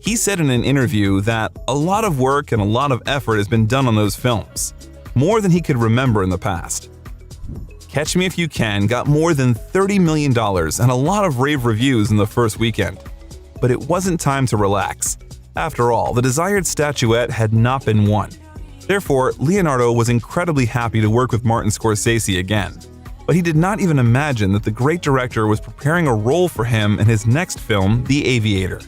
He said in an interview that a lot of work and a lot of effort has been done on those films, more than he could remember in the past. Catch Me If You Can got more than $30 million and a lot of rave reviews in the first weekend. But it wasn't time to relax. After all, the desired statuette had not been won. Therefore, Leonardo was incredibly happy to work with Martin Scorsese again. But he did not even imagine that the great director was preparing a role for him in his next film, The Aviator.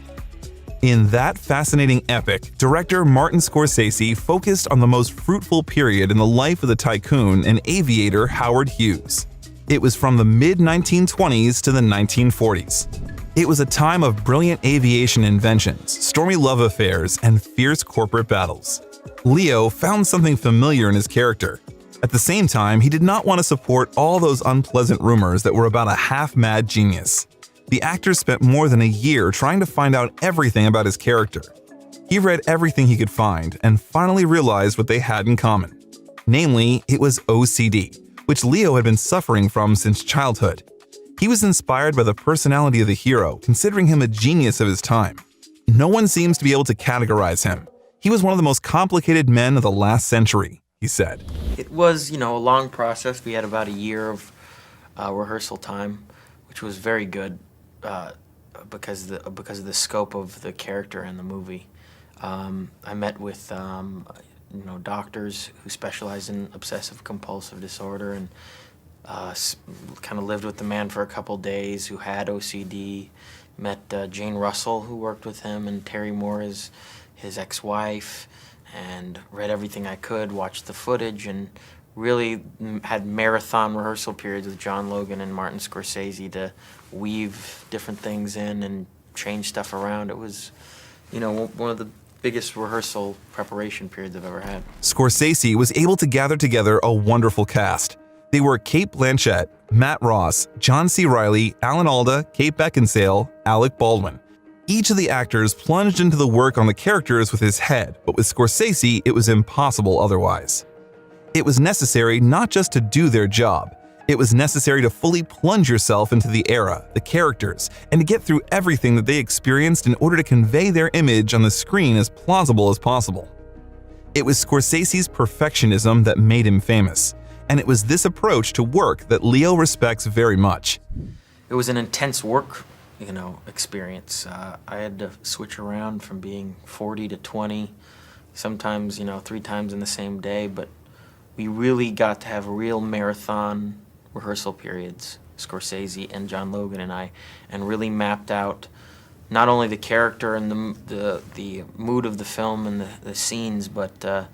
In that fascinating epic, director Martin Scorsese focused on the most fruitful period in the life of the tycoon and aviator Howard Hughes. It was from the mid-1920s to the 1940s. It was a time of brilliant aviation inventions, stormy love affairs, and fierce corporate battles. Leo found something familiar in his character. At the same time, he did not want to support all those unpleasant rumors that were about a half-mad genius. The actor spent more than a year trying to find out everything about his character. He read everything he could find and finally realized what they had in common. Namely, it was OCD, which Leo had been suffering from since childhood. He was inspired by the personality of the hero, considering him a genius of his time. No one seems to be able to categorize him. He was one of the most complicated men of the last century, he said. It was, a long process. We had about a year of rehearsal time, which was very good because of the scope of the character and the movie. I met with doctors who specialize in obsessive compulsive disorder, and kind of lived with the man for a couple days who had OCD. Met Jane Russell, who worked with him, and Terry Moore, his ex-wife, and read everything I could, watched the footage, and really had marathon rehearsal periods with John Logan and Martin Scorsese to weave different things in and change stuff around. It was, one of the biggest rehearsal preparation periods I've ever had. Scorsese was able to gather together a wonderful cast. They were Cate Blanchett, Matt Ross, John C. Reilly, Alan Alda, Kate Beckinsale, Alec Baldwin. Each of the actors plunged into the work on the characters with his head, but with Scorsese, it was impossible otherwise. It was necessary not just to do their job, it was necessary to fully plunge yourself into the era, the characters, and to get through everything that they experienced in order to convey their image on the screen as plausible as possible. It was Scorsese's perfectionism that made him famous, and it was this approach to work that Leo respects very much. It was an intense work, experience. I had to switch around from being 40 to 20, sometimes, 3 times in the same day, but we really got to have real marathon rehearsal periods, Scorsese and John Logan and I, and really mapped out not only the character and the mood of the film and the scenes, but the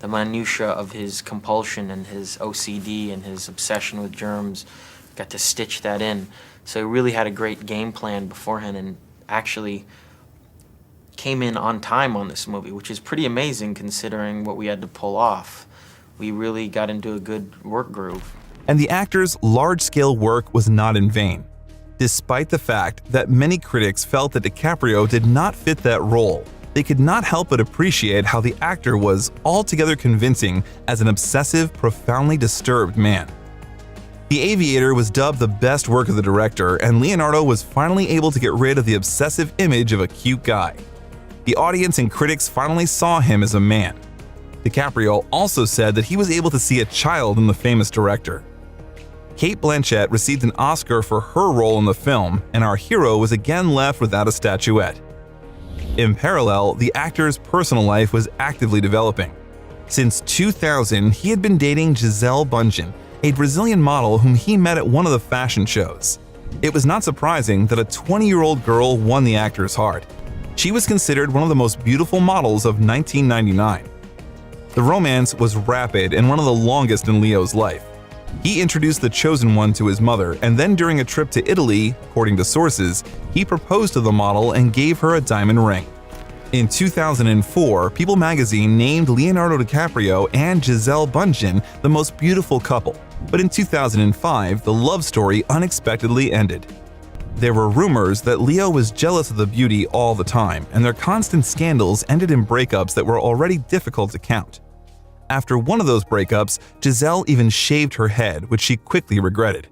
minutia of his compulsion and his OCD and his obsession with germs. Got to stitch that in. So he really had a great game plan beforehand and actually came in on time on this movie, which is pretty amazing considering what we had to pull off. We really got into a good work groove. And the actors' large-scale work was not in vain, despite the fact that many critics felt that DiCaprio did not fit that role. They could not help but appreciate how the actor was altogether convincing as an obsessive, profoundly disturbed man. The Aviator was dubbed the best work of the director, and Leonardo was finally able to get rid of the obsessive image of a cute guy. The audience and critics finally saw him as a man. DiCaprio also said that he was able to see a child in the famous director. Cate Blanchett received an Oscar for her role in the film, and our hero was again left without a statuette. In parallel, the actor's personal life was actively developing. Since 2000, he had been dating Gisele Bündchen, a Brazilian model whom he met at one of the fashion shows. It was not surprising that a 20-year-old girl won the actor's heart. She was considered one of the most beautiful models of 1999. The romance was rapid and one of the longest in Leo's life. He introduced the chosen one to his mother, and then during a trip to Italy, according to sources, he proposed to the model and gave her a diamond ring. In 2004, People magazine named Leonardo DiCaprio and Gisele Bündchen the most beautiful couple, but in 2005, the love story unexpectedly ended. There were rumors that Leo was jealous of the beauty all the time, and their constant scandals ended in breakups that were already difficult to count. After one of those breakups, Gisele even shaved her head, which she quickly regretted.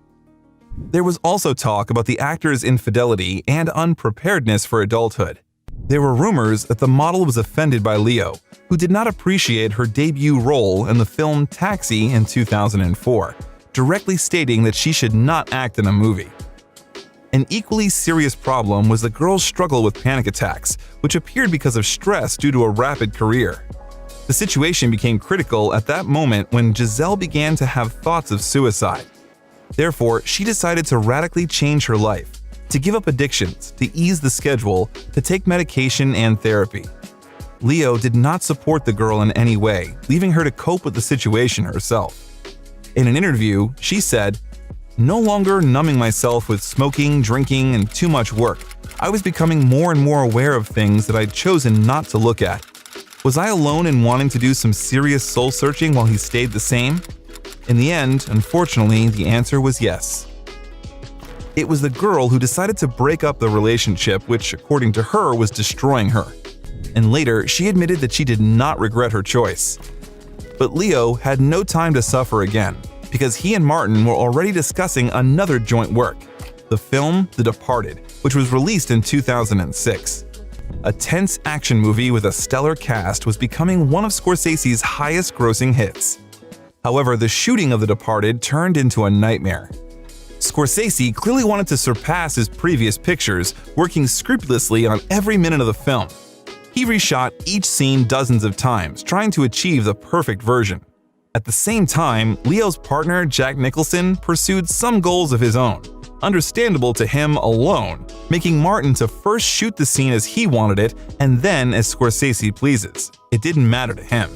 There was also talk about the actor's infidelity and unpreparedness for adulthood. There were rumors that the model was offended by Leo, who did not appreciate her debut role in the film Taxi in 2004, directly stating that she should not act in a movie. An equally serious problem was the girl's struggle with panic attacks, which appeared because of stress due to a rapid career. The situation became critical at that moment when Gisele began to have thoughts of suicide. Therefore, she decided to radically change her life, to give up addictions, to ease the schedule, to take medication and therapy. Leo did not support the girl in any way, leaving her to cope with the situation herself. In an interview, she said, "No longer numbing myself with smoking, drinking, and too much work, I was becoming more and more aware of things that I'd chosen not to look at. Was I alone in wanting to do some serious soul-searching while he stayed the same? In the end, unfortunately, the answer was yes." It was the girl who decided to break up the relationship, which, according to her, was destroying her. And later, she admitted that she did not regret her choice. But Leo had no time to suffer again, because he and Martin were already discussing another joint work, the film The Departed, which was released in 2006. a tense action movie with a stellar cast, was becoming one of Scorsese's highest-grossing hits. However, the shooting of The Departed turned into a nightmare. Scorsese clearly wanted to surpass his previous pictures, working scrupulously on every minute of the film. He reshot each scene dozens of times, trying to achieve the perfect version. At the same time, Leo's partner, Jack Nicholson, pursued some goals of his own, understandable to him alone, making Martin to first shoot the scene as he wanted it and then as Scorsese pleases. It didn't matter to him.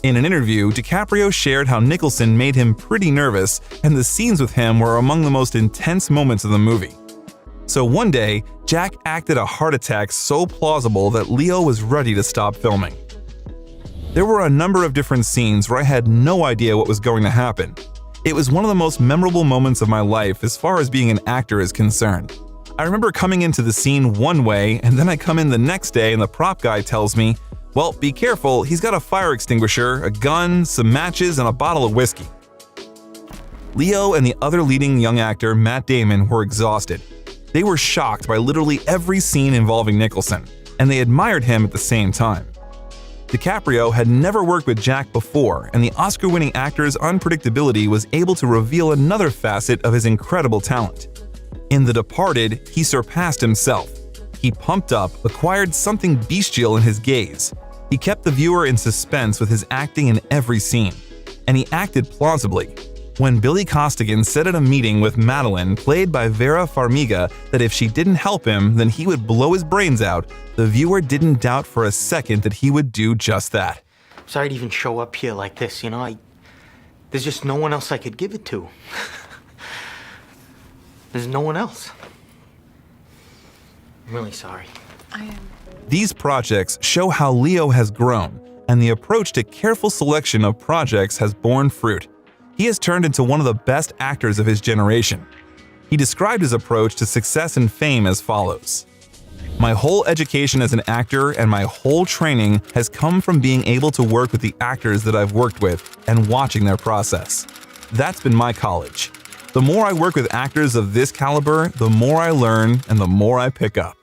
In an interview, DiCaprio shared how Nicholson made him pretty nervous, and the scenes with him were among the most intense moments of the movie. So one day, Jack acted a heart attack so plausible that Leo was ready to stop filming. There were a number of different scenes where I had no idea what was going to happen. It was one of the most memorable moments of my life as far as being an actor is concerned. I remember coming into the scene one way, and then I come in the next day and the prop guy tells me, "Well, be careful, he's got a fire extinguisher, a gun, some matches, and a bottle of whiskey." Leo and the other leading young actor, Matt Damon, were exhausted. They were shocked by literally every scene involving Nicholson, and they admired him at the same time. DiCaprio had never worked with Jack before, and the Oscar-winning actor's unpredictability was able to reveal another facet of his incredible talent. In The Departed, he surpassed himself. He pumped up, acquired something bestial in his gaze. He kept the viewer in suspense with his acting in every scene, and he acted plausibly. When Billy Costigan said at a meeting with Madeline, played by Vera Farmiga, that if she didn't help him, then he would blow his brains out, the viewer didn't doubt for a second that he would do just that. Sorry to even show up here like this, there's just no one else I could give it to. There's no one else. I'm really sorry. I am. These projects show how Leo has grown, and the approach to careful selection of projects has borne fruit. He has turned into one of the best actors of his generation. He described his approach to success and fame as follows: "My whole education as an actor and my whole training has come from being able to work with the actors that I've worked with and watching their process. That's been my college. The more I work with actors of this caliber, the more I learn and the more I pick up."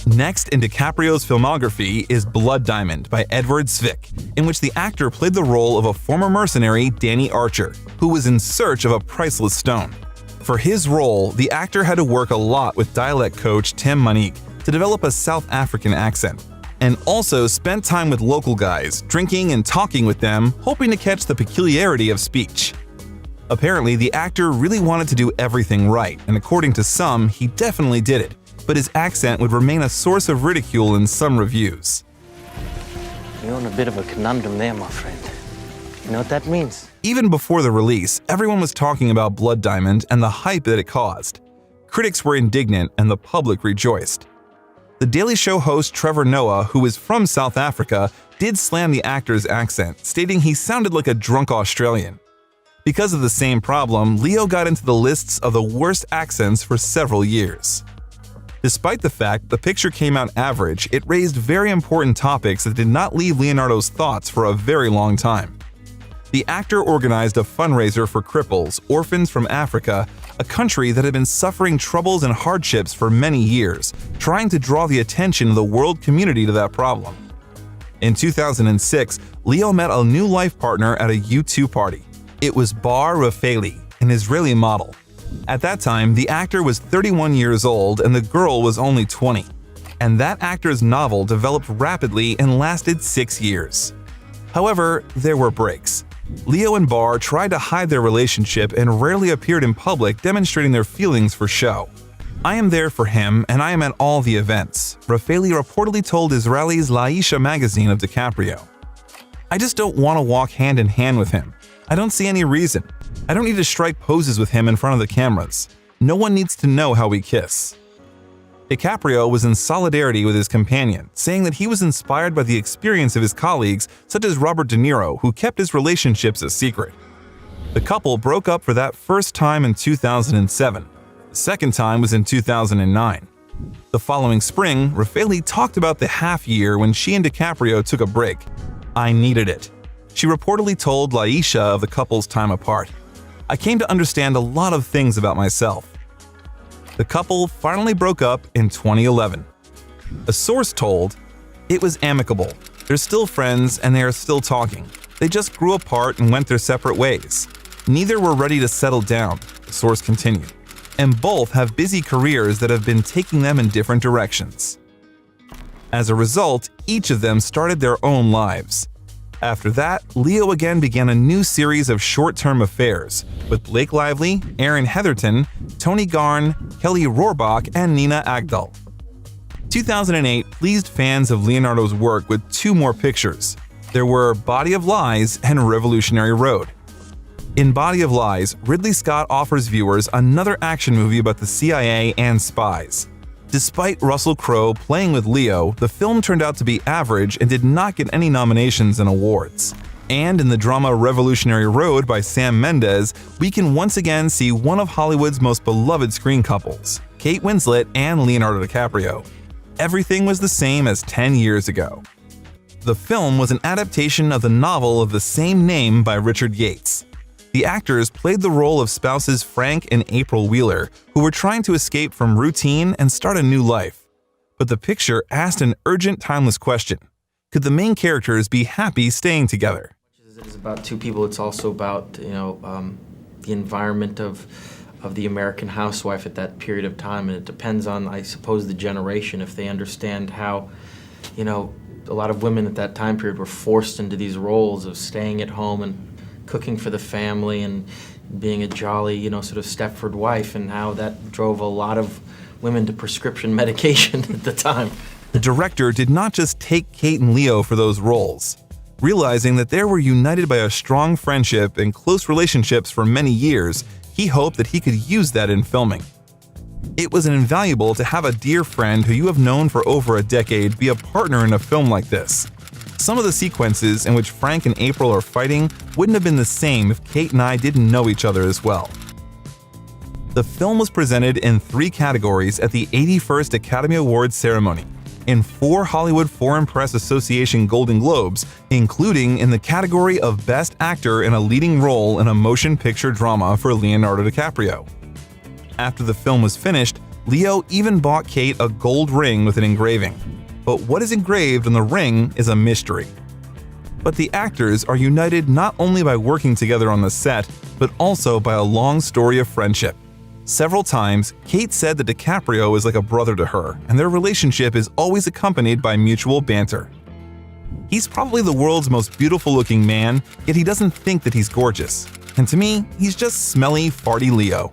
Next in DiCaprio's filmography is Blood Diamond by Edward Zwick, in which the actor played the role of a former mercenary, Danny Archer, who was in search of a priceless stone. For his role, the actor had to work a lot with dialect coach Tim Manique to develop a South African accent, and also spent time with local guys, drinking and talking with them, hoping to catch the peculiarity of speech. Apparently, the actor really wanted to do everything right, and according to some, he definitely did it, but his accent would remain a source of ridicule in some reviews. You're in a bit of a conundrum there, my friend. You know what that means? Even before the release, everyone was talking about Blood Diamond and the hype that it caused. Critics were indignant and the public rejoiced. The Daily Show host Trevor Noah, who is from South Africa, did slam the actor's accent, stating he sounded like a drunk Australian. Because of the same problem, Leo got into the lists of the worst accents for several years. Despite the fact the picture came out average, it raised very important topics that did not leave Leonardo's thoughts for a very long time. The actor organized a fundraiser for cripples, orphans from Africa, a country that had been suffering troubles and hardships for many years, trying to draw the attention of the world community to that problem. In 2006, Leo met a new life partner at a U2 party. It was Bar Rafaeli, an Israeli model. At that time, the actor was 31 years old and the girl was only 20. And that actor's novel developed rapidly and lasted 6 years. However, there were breaks. Leo and Bar tried to hide their relationship and rarely appeared in public demonstrating their feelings for show. "I am there for him and I am at all the events," Rafaeli reportedly told Israeli's Laisha magazine of DiCaprio. "I just don't want to walk hand in hand with him. I don't see any reason. I don't need to strike poses with him in front of the cameras. No one needs to know how we kiss." DiCaprio was in solidarity with his companion, saying that he was inspired by the experience of his colleagues such as Robert De Niro, who kept his relationships a secret. The couple broke up for that first time in 2007. The second time was in 2009. The following spring, Rafaeli talked about the half year when she and DiCaprio took a break. "I needed it." She reportedly told Laisha of the couple's time apart. "I came to understand a lot of things about myself." The couple finally broke up in 2011. A source told, "It was amicable. They're still friends and they are still talking. They just grew apart and went their separate ways. Neither were ready to settle down," the source continued, "and both have busy careers that have been taking them in different directions." As a result, each of them started their own lives. After that, Leo again began a new series of short-term affairs with Blake Lively, Aaron Heatherton, Tony Garn, Kelly Rohrbach, and Nina Agdal. 2008 pleased fans of Leonardo's work with two more pictures. There were Body of Lies and Revolutionary Road. In Body of Lies, Ridley Scott offers viewers another action movie about the CIA and spies. Despite Russell Crowe playing with Leo, the film turned out to be average and did not get any nominations and awards. And in the drama Revolutionary Road by Sam Mendes, we can once again see one of Hollywood's most beloved screen couples, Kate Winslet and Leonardo DiCaprio. Everything was the same as 10 years ago. The film was an adaptation of the novel of the same name by Richard Yates. The actors played the role of spouses Frank and April Wheeler, who were trying to escape from routine and start a new life. But the picture asked an urgent, timeless question. Could the main characters be happy staying together? It is about two people. It's also about, the environment of the American housewife at that period of time. And it depends on, I suppose, the generation, if they understand how, a lot of women at that time period were forced into these roles of staying at home and cooking for the family and being a jolly, sort of Stepford wife, and how that drove a lot of women to prescription medication at the time. The director did not just take Kate and Leo for those roles. Realizing that they were united by a strong friendship and close relationships for many years, he hoped that he could use that in filming. It was invaluable to have a dear friend who you have known for over a decade be a partner in a film like this. Some of the sequences in which Frank and April are fighting wouldn't have been the same if Kate and I didn't know each other as well. The film was presented in 3 categories at the 81st Academy Awards ceremony, in 4 Hollywood Foreign Press Association Golden Globes, including in the category of Best Actor in a Leading Role in a Motion Picture Drama for Leonardo DiCaprio. After the film was finished, Leo even bought Kate a gold ring with an engraving. But what is engraved on the ring is a mystery. But the actors are united not only by working together on the set, but also by a long story of friendship. Several times, Kate said that DiCaprio is like a brother to her, and their relationship is always accompanied by mutual banter. He's probably the world's most beautiful-looking man, yet he doesn't think that he's gorgeous. And to me, he's just smelly, farty Leo.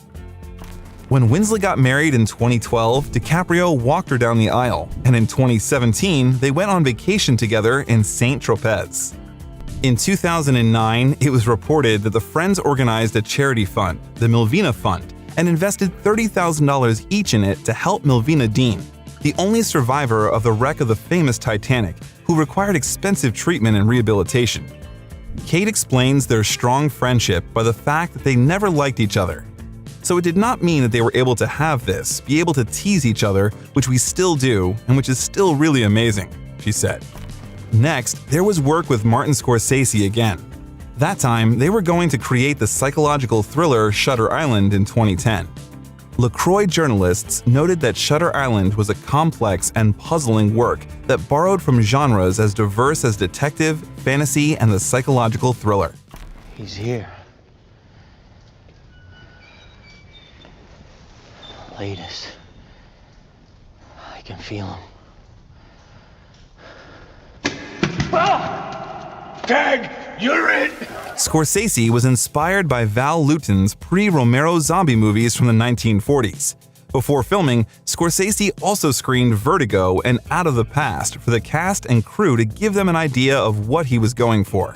When Winslet got married in 2012, DiCaprio walked her down the aisle, and in 2017, they went on vacation together in Saint-Tropez. In 2009, it was reported that the friends organized a charity fund, the Milvina Fund, and invested $30,000 each in it to help Milvina Dean, the only survivor of the wreck of the famous Titanic, who required expensive treatment and rehabilitation. Kate explains their strong friendship by the fact that they never liked each other. So it did not mean that they were able to have this, be able to tease each other, which we still do, and which is still really amazing, she said. Next, there was work with Martin Scorsese again. That time, they were going to create the psychological thriller Shutter Island in 2010. LaCroix journalists noted that Shutter Island was a complex and puzzling work that borrowed from genres as diverse as detective, fantasy, and the psychological thriller. He's here. Latest. I can feel him. Tag, you're it! Scorsese was inspired by Val Lewton's pre-Romero zombie movies from the 1940s. Before filming, Scorsese also screened Vertigo and Out of the Past for the cast and crew to give them an idea of what he was going for.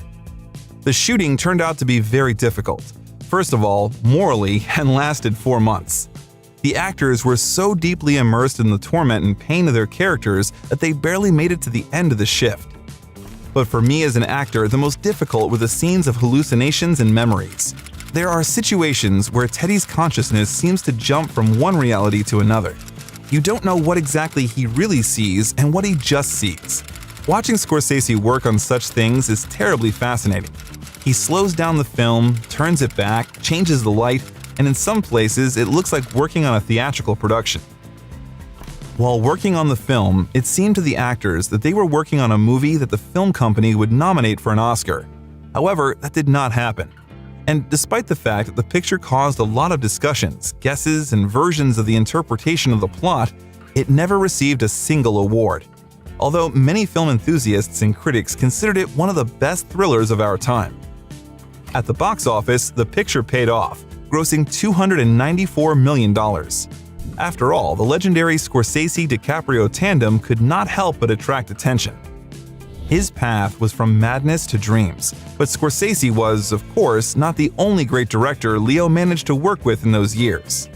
The shooting turned out to be very difficult. First of all, morally, and lasted 4 months. The actors were so deeply immersed in the torment and pain of their characters that they barely made it to the end of the shift. But for me as an actor, the most difficult were the scenes of hallucinations and memories. There are situations where Teddy's consciousness seems to jump from one reality to another. You don't know what exactly he really sees and what he just sees. Watching Scorsese work on such things is terribly fascinating. He slows down the film, turns it back, changes the light, and in some places it looks like working on a theatrical production. While working on the film, it seemed to the actors that they were working on a movie that the film company would nominate for an Oscar. However, that did not happen. And despite the fact that the picture caused a lot of discussions, guesses, and versions of the interpretation of the plot, it never received a single award. Although many film enthusiasts and critics considered it one of the best thrillers of our time. At the box office, the picture paid off, grossing $294 million. After all, the legendary Scorsese-DiCaprio tandem could not help but attract attention. His path was from madness to dreams, but Scorsese was, of course, not the only great director Leo managed to work with in those years.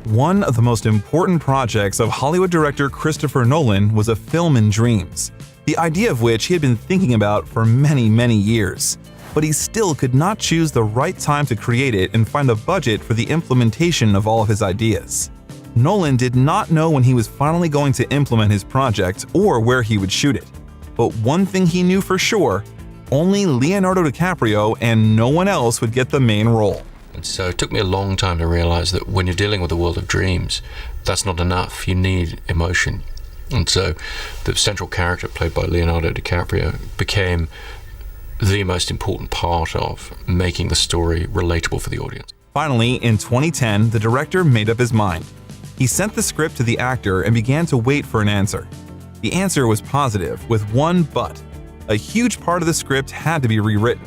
One of the most important projects of Hollywood director Christopher Nolan was a film in dreams, the idea of which he had been thinking about for many years. But he still could not choose the right time to create it and find a budget for the implementation of all of his ideas. Nolan did not know when he was finally going to implement his project or where he would shoot it. But one thing he knew for sure, only Leonardo DiCaprio and no one else would get the main role. And so it took me a long time to realize that when you're dealing with the world of dreams, that's not enough. You need emotion. And so the central character played by Leonardo DiCaprio became the most important part of making the story relatable for the audience. Finally, in 2010, the director made up his mind. He sent the script to the actor and began to wait for an answer. The answer was positive, with one but. A huge part of the script had to be rewritten.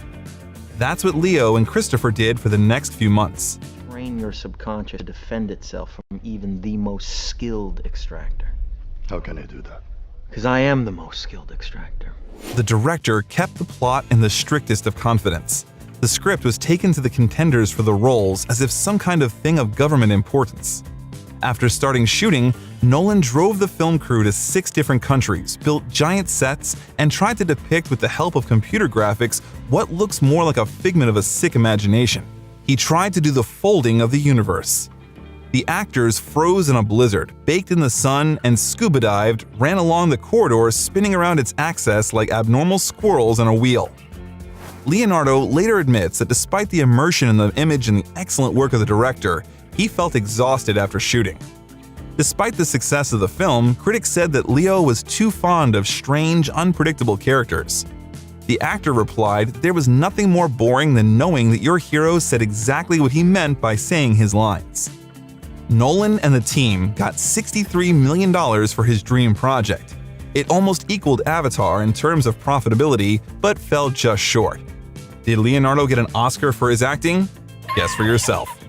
That's what Leo and Christopher did for the next few months. Train your subconscious to defend itself from even the most skilled extractor. How can I do that? Because I am the most skilled extractor. The director kept the plot in the strictest of confidence. The script was taken to the contenders for the roles as if some kind of thing of government importance. After starting shooting, Nolan drove the film crew to 6 different countries, built giant sets, and tried to depict with the help of computer graphics what looks more like a figment of a sick imagination. He tried to do the folding of the universe. The actors froze in a blizzard, baked in the sun, and scuba dived, ran along the corridor spinning around its axis like abnormal squirrels on a wheel. Leonardo later admits that despite the immersion in the image and the excellent work of the director, he felt exhausted after shooting. Despite the success of the film, critics said that Leo was too fond of strange, unpredictable characters. The actor replied that there was nothing more boring than knowing that your hero said exactly what he meant by saying his lines. Nolan and the team got $63 million for his dream project. It almost equaled Avatar in terms of profitability, but fell just short. Did Leonardo get an Oscar for his acting? Guess for yourself.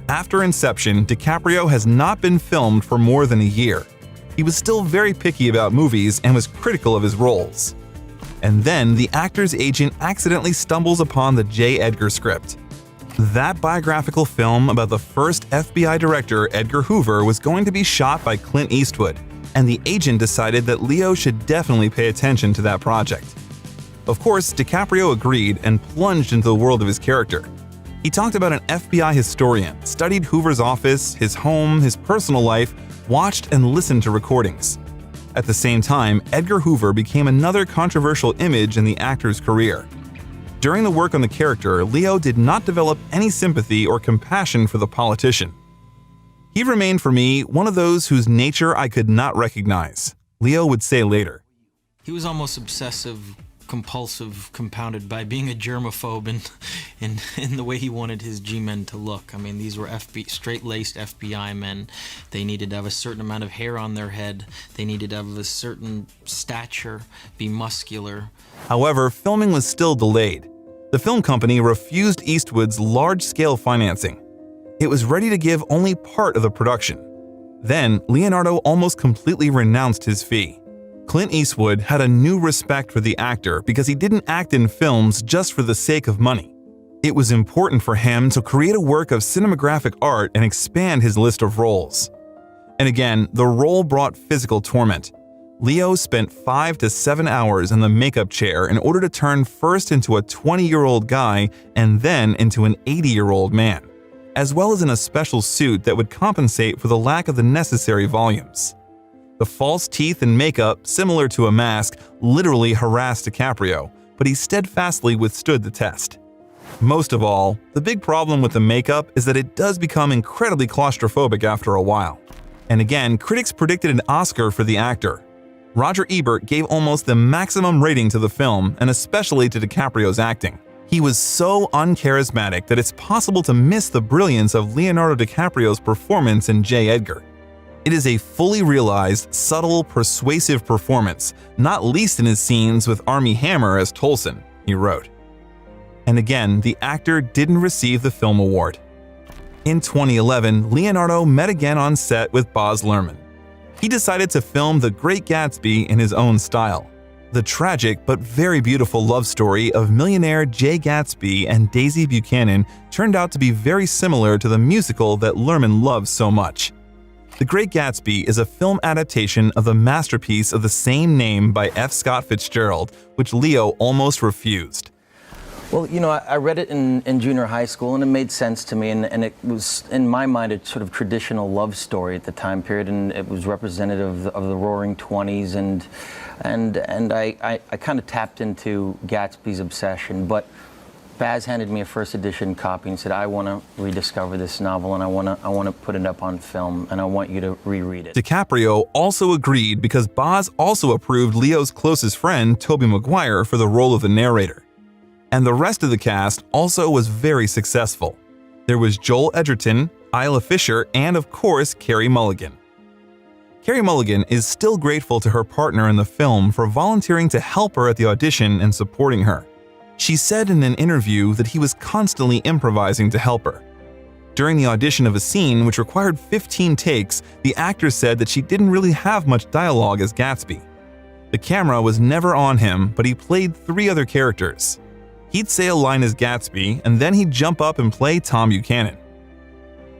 After Inception, DiCaprio has not been filmed for more than a year. He was still very picky about movies and was critical of his roles. And then the actor's agent accidentally stumbles upon the J. Edgar script. That biographical film about the first FBI director, Edgar Hoover, was going to be shot by Clint Eastwood, and the agent decided that Leo should definitely pay attention to that project. Of course, DiCaprio agreed and plunged into the world of his character. He talked about an FBI historian, studied Hoover's office, his home, his personal life, watched and listened to recordings. At the same time, Edgar Hoover became another controversial image in the actor's career. During the work on the character, Leo did not develop any sympathy or compassion for the politician. He remained for me one of those whose nature I could not recognize, Leo would say later. He was almost obsessive, compulsive, compounded by being a germaphobe in the way he wanted his G-men to look. I mean, these were straight-laced FBI men. They needed to have a certain amount of hair on their head. They needed to have a certain stature, be muscular. However, filming was still delayed. The film company refused Eastwood's large-scale financing. It was ready to give only part of the production. Then, Leonardo almost completely renounced his fee. Clint Eastwood had a new respect for the actor because he didn't act in films just for the sake of money. It was important for him to create a work of cinematographic art and expand his list of roles. And again, the role brought physical torment. Leo spent 5 to 7 hours in the makeup chair in order to turn first into a 20-year-old guy and then into an 80-year-old man, as well as in a special suit that would compensate for the lack of the necessary volumes. The false teeth and makeup, similar to a mask, literally harassed DiCaprio, but he steadfastly withstood the test. Most of all, the big problem with the makeup is that it does become incredibly claustrophobic after a while. And again, critics predicted an Oscar for the actor. Roger Ebert gave almost the maximum rating to the film, and especially to DiCaprio's acting. He was so uncharismatic that it's possible to miss the brilliance of Leonardo DiCaprio's performance in J. Edgar. It is a fully realized, subtle, persuasive performance, not least in his scenes with Armie Hammer as Tolson, he wrote. And again, the actor didn't receive the film award. In 2011, Leonardo met again on set with Baz Luhrmann. He decided to film The Great Gatsby in his own style. The tragic but very beautiful love story of millionaire Jay Gatsby and Daisy Buchanan turned out to be very similar to the musical that Luhrmann loves so much. The Great Gatsby is a film adaptation of the masterpiece of the same name by F. Scott Fitzgerald, which Leo almost refused. Well, you know, I read it in junior high school, and it made sense to me, and it was, in my mind, a sort of traditional love story at the time period, and it was representative of the Roaring '20s, and I kind of tapped into Gatsby's obsession, but Baz handed me a first edition copy and said, I want to rediscover this novel, and I want to put it up on film, and I want you to reread it. DiCaprio also agreed because Baz also approved Leo's closest friend, Tobey Maguire, for the role of the narrator. And the rest of the cast also was very successful. There was Joel Edgerton, Isla Fisher, and of course, Carey Mulligan. Carey Mulligan is still grateful to her partner in the film for volunteering to help her at the audition and supporting her. She said in an interview that he was constantly improvising to help her. During the audition of a scene which required 15 takes, the actor said that she didn't really have much dialogue as Gatsby. The camera was never on him, but he played 3 other characters. He'd say a line as Gatsby, and then he'd jump up and play Tom Buchanan.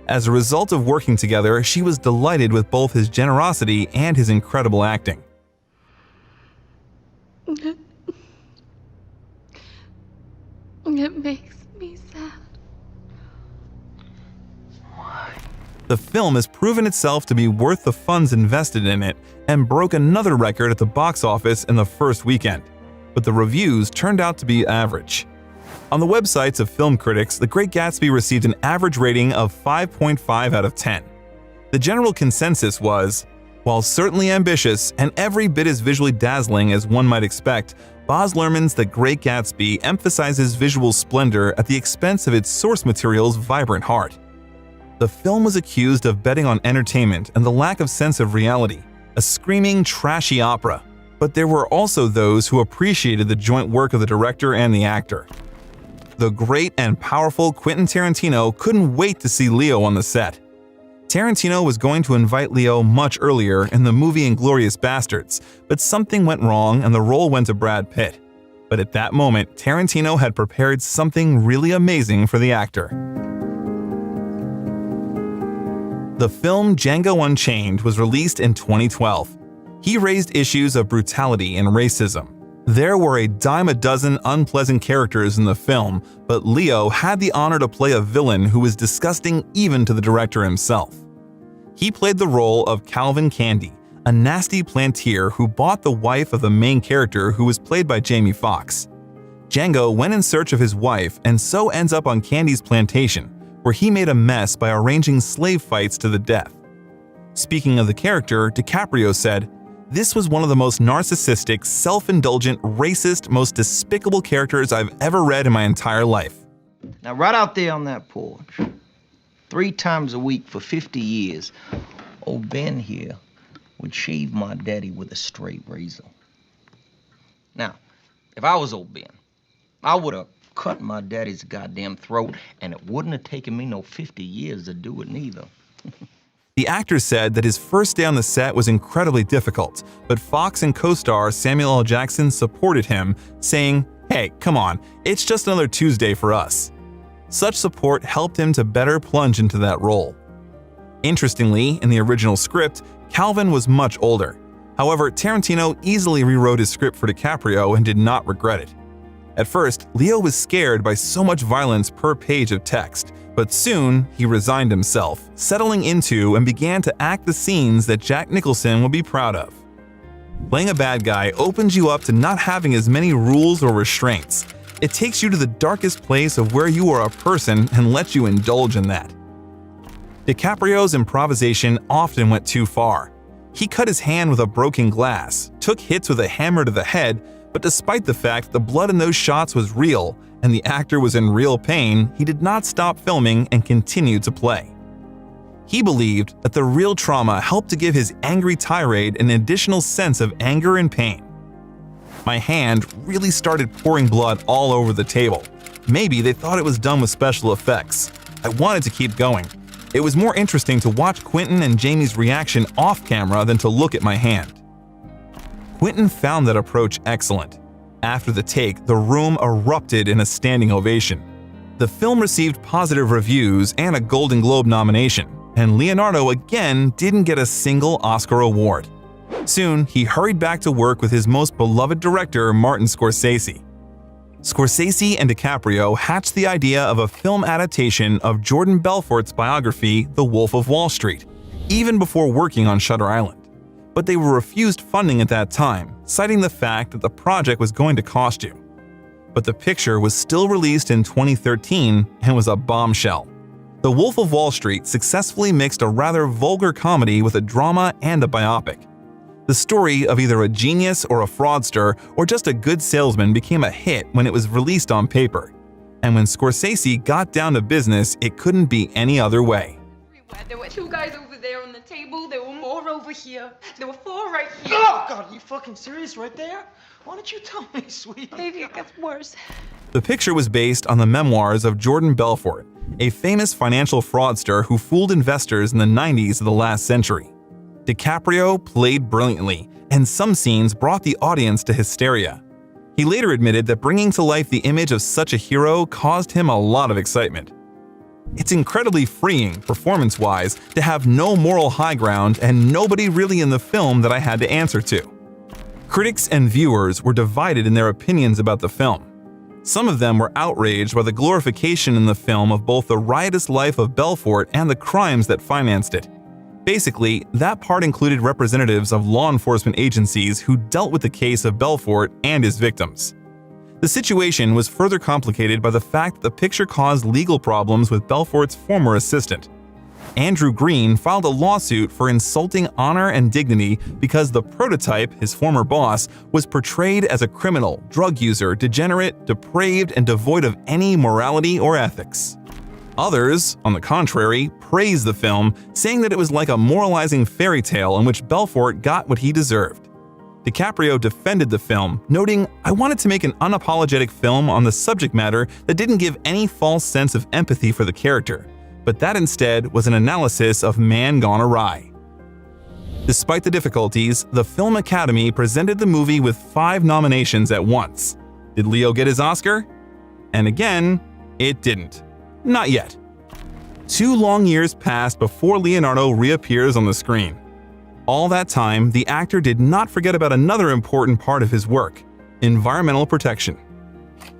As a result of working together, she was delighted with both his generosity and his incredible acting. It makes me sad. The film has proven itself to be worth the funds invested in it and broke another record at the box office in the first weekend. But the reviews turned out to be average. On the websites of film critics, The Great Gatsby received an average rating of 5.5 out of 10. The general consensus was, while certainly ambitious and every bit as visually dazzling as one might expect, Baz Luhrmann's The Great Gatsby emphasizes visual splendor at the expense of its source material's vibrant heart. The film was accused of betting on entertainment and the lack of sense of reality, a screaming, trashy opera. But there were also those who appreciated the joint work of the director and the actor. The great and powerful Quentin Tarantino couldn't wait to see Leo on the set. Tarantino was going to invite Leo much earlier in the movie Inglourious Basterds, but something went wrong and the role went to Brad Pitt. But at that moment, Tarantino had prepared something really amazing for the actor. The film Django Unchained was released in 2012. He raised issues of brutality and racism. There were a dime a dozen unpleasant characters in the film, but Leo had the honor to play a villain who was disgusting even to the director himself. He played the role of Calvin Candy, a nasty plantier who bought the wife of the main character who was played by Jamie Foxx. Django went in search of his wife and so ends up on Candy's plantation, where he made a mess by arranging slave fights to the death. Speaking of the character, DiCaprio said, "This was one of the most narcissistic, self-indulgent, racist, most despicable characters I've ever read in my entire life." Now, right out there on that porch, 3 times a week for 50 years, old Ben here would shave my daddy with a straight razor. Now, if I was old Ben, I would have cut my daddy's goddamn throat, and it wouldn't have taken me no 50 years to do it neither. The actor said that his first day on the set was incredibly difficult, but Fox and co-star Samuel L. Jackson supported him, saying, "Hey, come on, it's just another Tuesday for us." Such support helped him to better plunge into that role. Interestingly, in the original script, Calvin was much older. However, Tarantino easily rewrote his script for DiCaprio and did not regret it. At first, Leo was scared by so much violence per page of text, but soon he resigned himself, settling into and began to act the scenes that Jack Nicholson would be proud of. Playing a bad guy opens you up to not having as many rules or restraints. It takes you to the darkest place of where you are a person and lets you indulge in that. DiCaprio's improvisation often went too far. He cut his hand with a broken glass, took hits with a hammer to the head, but despite the fact the blood in those shots was real and the actor was in real pain, he did not stop filming and continued to play. He believed that the real trauma helped to give his angry tirade an additional sense of anger and pain. My hand really started pouring blood all over the table. Maybe they thought it was done with special effects. I wanted to keep going. It was more interesting to watch Quentin and Jamie's reaction off camera than to look at my hand. Quentin found that approach excellent. After the take, the room erupted in a standing ovation. The film received positive reviews and a Golden Globe nomination, and Leonardo again didn't get a single Oscar award. Soon, he hurried back to work with his most beloved director, Martin Scorsese. Scorsese and DiCaprio hatched the idea of a film adaptation of Jordan Belfort's biography, The Wolf of Wall Street, even before working on Shutter Island. But they were refused funding at that time, citing the fact that the project was going to cost you. But the picture was still released in 2013 and was a bombshell. The Wolf of Wall Street successfully mixed a rather vulgar comedy with a drama and a biopic. The story of either a genius or a fraudster or just a good salesman became a hit when it was released on paper. And when Scorsese got down to business, it couldn't be any other way. There were 2 guys over there on the table, there were more over here, there were 4 right here. Oh, God, are you fucking serious right there? Why don't you tell me, sweetie? Maybe it gets worse. The picture was based on the memoirs of Jordan Belfort, a famous financial fraudster who fooled investors in the 90s of the last century. DiCaprio played brilliantly, and some scenes brought the audience to hysteria. He later admitted that bringing to life the image of such a hero caused him a lot of excitement. It's incredibly freeing, performance-wise, to have no moral high ground and nobody really in the film that I had to answer to. Critics and viewers were divided in their opinions about the film. Some of them were outraged by the glorification in the film of both the riotous life of Belfort and the crimes that financed it. Basically, that part included representatives of law enforcement agencies who dealt with the case of Belfort and his victims. The situation was further complicated by the fact that the picture caused legal problems with Belfort's former assistant. Andrew Green filed a lawsuit for insulting honor and dignity because the prototype, his former boss, was portrayed as a criminal, drug user, degenerate, depraved, and devoid of any morality or ethics. Others, on the contrary, praised the film, saying that it was like a moralizing fairy tale in which Belfort got what he deserved. DiCaprio defended the film, noting, "I wanted to make an unapologetic film on the subject matter that didn't give any false sense of empathy for the character, but that instead was an analysis of man gone awry." Despite the difficulties, the Film Academy presented the movie with 5 nominations at once. Did Leo get his Oscar? And again, it didn't. Not yet. 2 long years passed before Leonardo reappears on the screen. All that time, the actor did not forget about another important part of his work: environmental protection.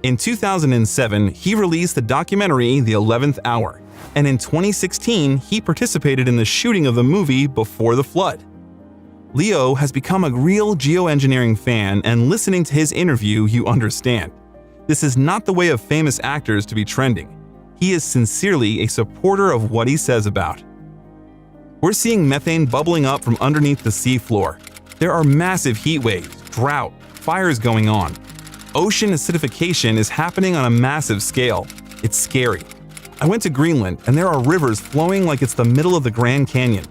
In 2007, he released the documentary The 11th Hour, and in 2016, he participated in the shooting of the movie Before the Flood. Leo has become a real geoengineering fan, and listening to his interview, you understand. This is not the way of famous actors to be trending. He is sincerely a supporter of what he says about. We're seeing methane bubbling up from underneath the seafloor. There are massive heat waves, drought, fires going on. Ocean acidification is happening on a massive scale. It's scary. I went to Greenland, and there are rivers flowing like it's the middle of the Grand Canyon.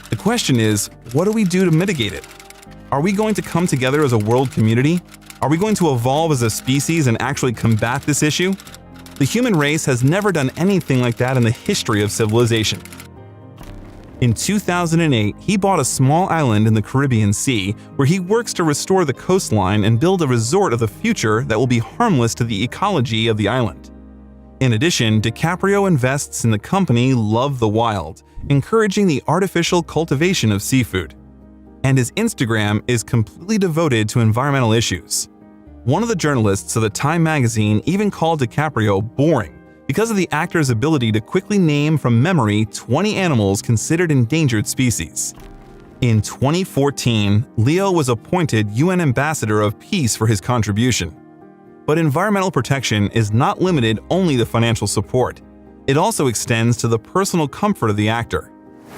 The question is, what do we do to mitigate it? Are we going to come together as a world community? Are we going to evolve as a species and actually combat this issue? The human race has never done anything like that in the history of civilization. In 2008, he bought a small island in the Caribbean Sea where he works to restore the coastline and build a resort of the future that will be harmless to the ecology of the island. In addition, DiCaprio invests in the company Love the Wild, encouraging the artificial cultivation of seafood. And his Instagram is completely devoted to environmental issues. One of the journalists of the Time magazine even called DiCaprio boring because of the actor's ability to quickly name from memory 20 animals considered endangered species. In 2014, Leo was appointed UN Ambassador of Peace for his contribution. But environmental protection is not limited only to financial support. It also extends to the personal comfort of the actor.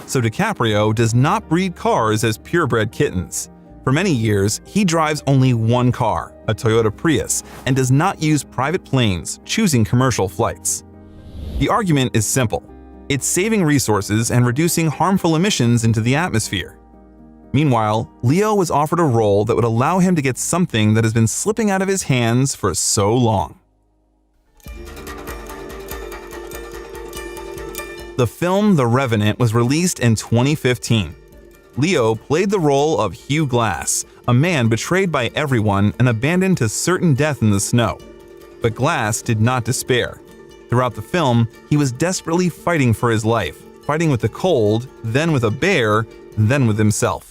So DiCaprio does not breed cars as purebred kittens. For many years, he drives only one car, a Toyota Prius, and does not use private planes, choosing commercial flights. The argument is simple. It's saving resources and reducing harmful emissions into the atmosphere. Meanwhile, Leo was offered a role that would allow him to get something that has been slipping out of his hands for so long. The film The Revenant was released in 2015. Leo played the role of Hugh Glass, a man betrayed by everyone and abandoned to certain death in the snow. But Glass did not despair. Throughout the film, he was desperately fighting for his life, fighting with the cold, then with a bear, then with himself.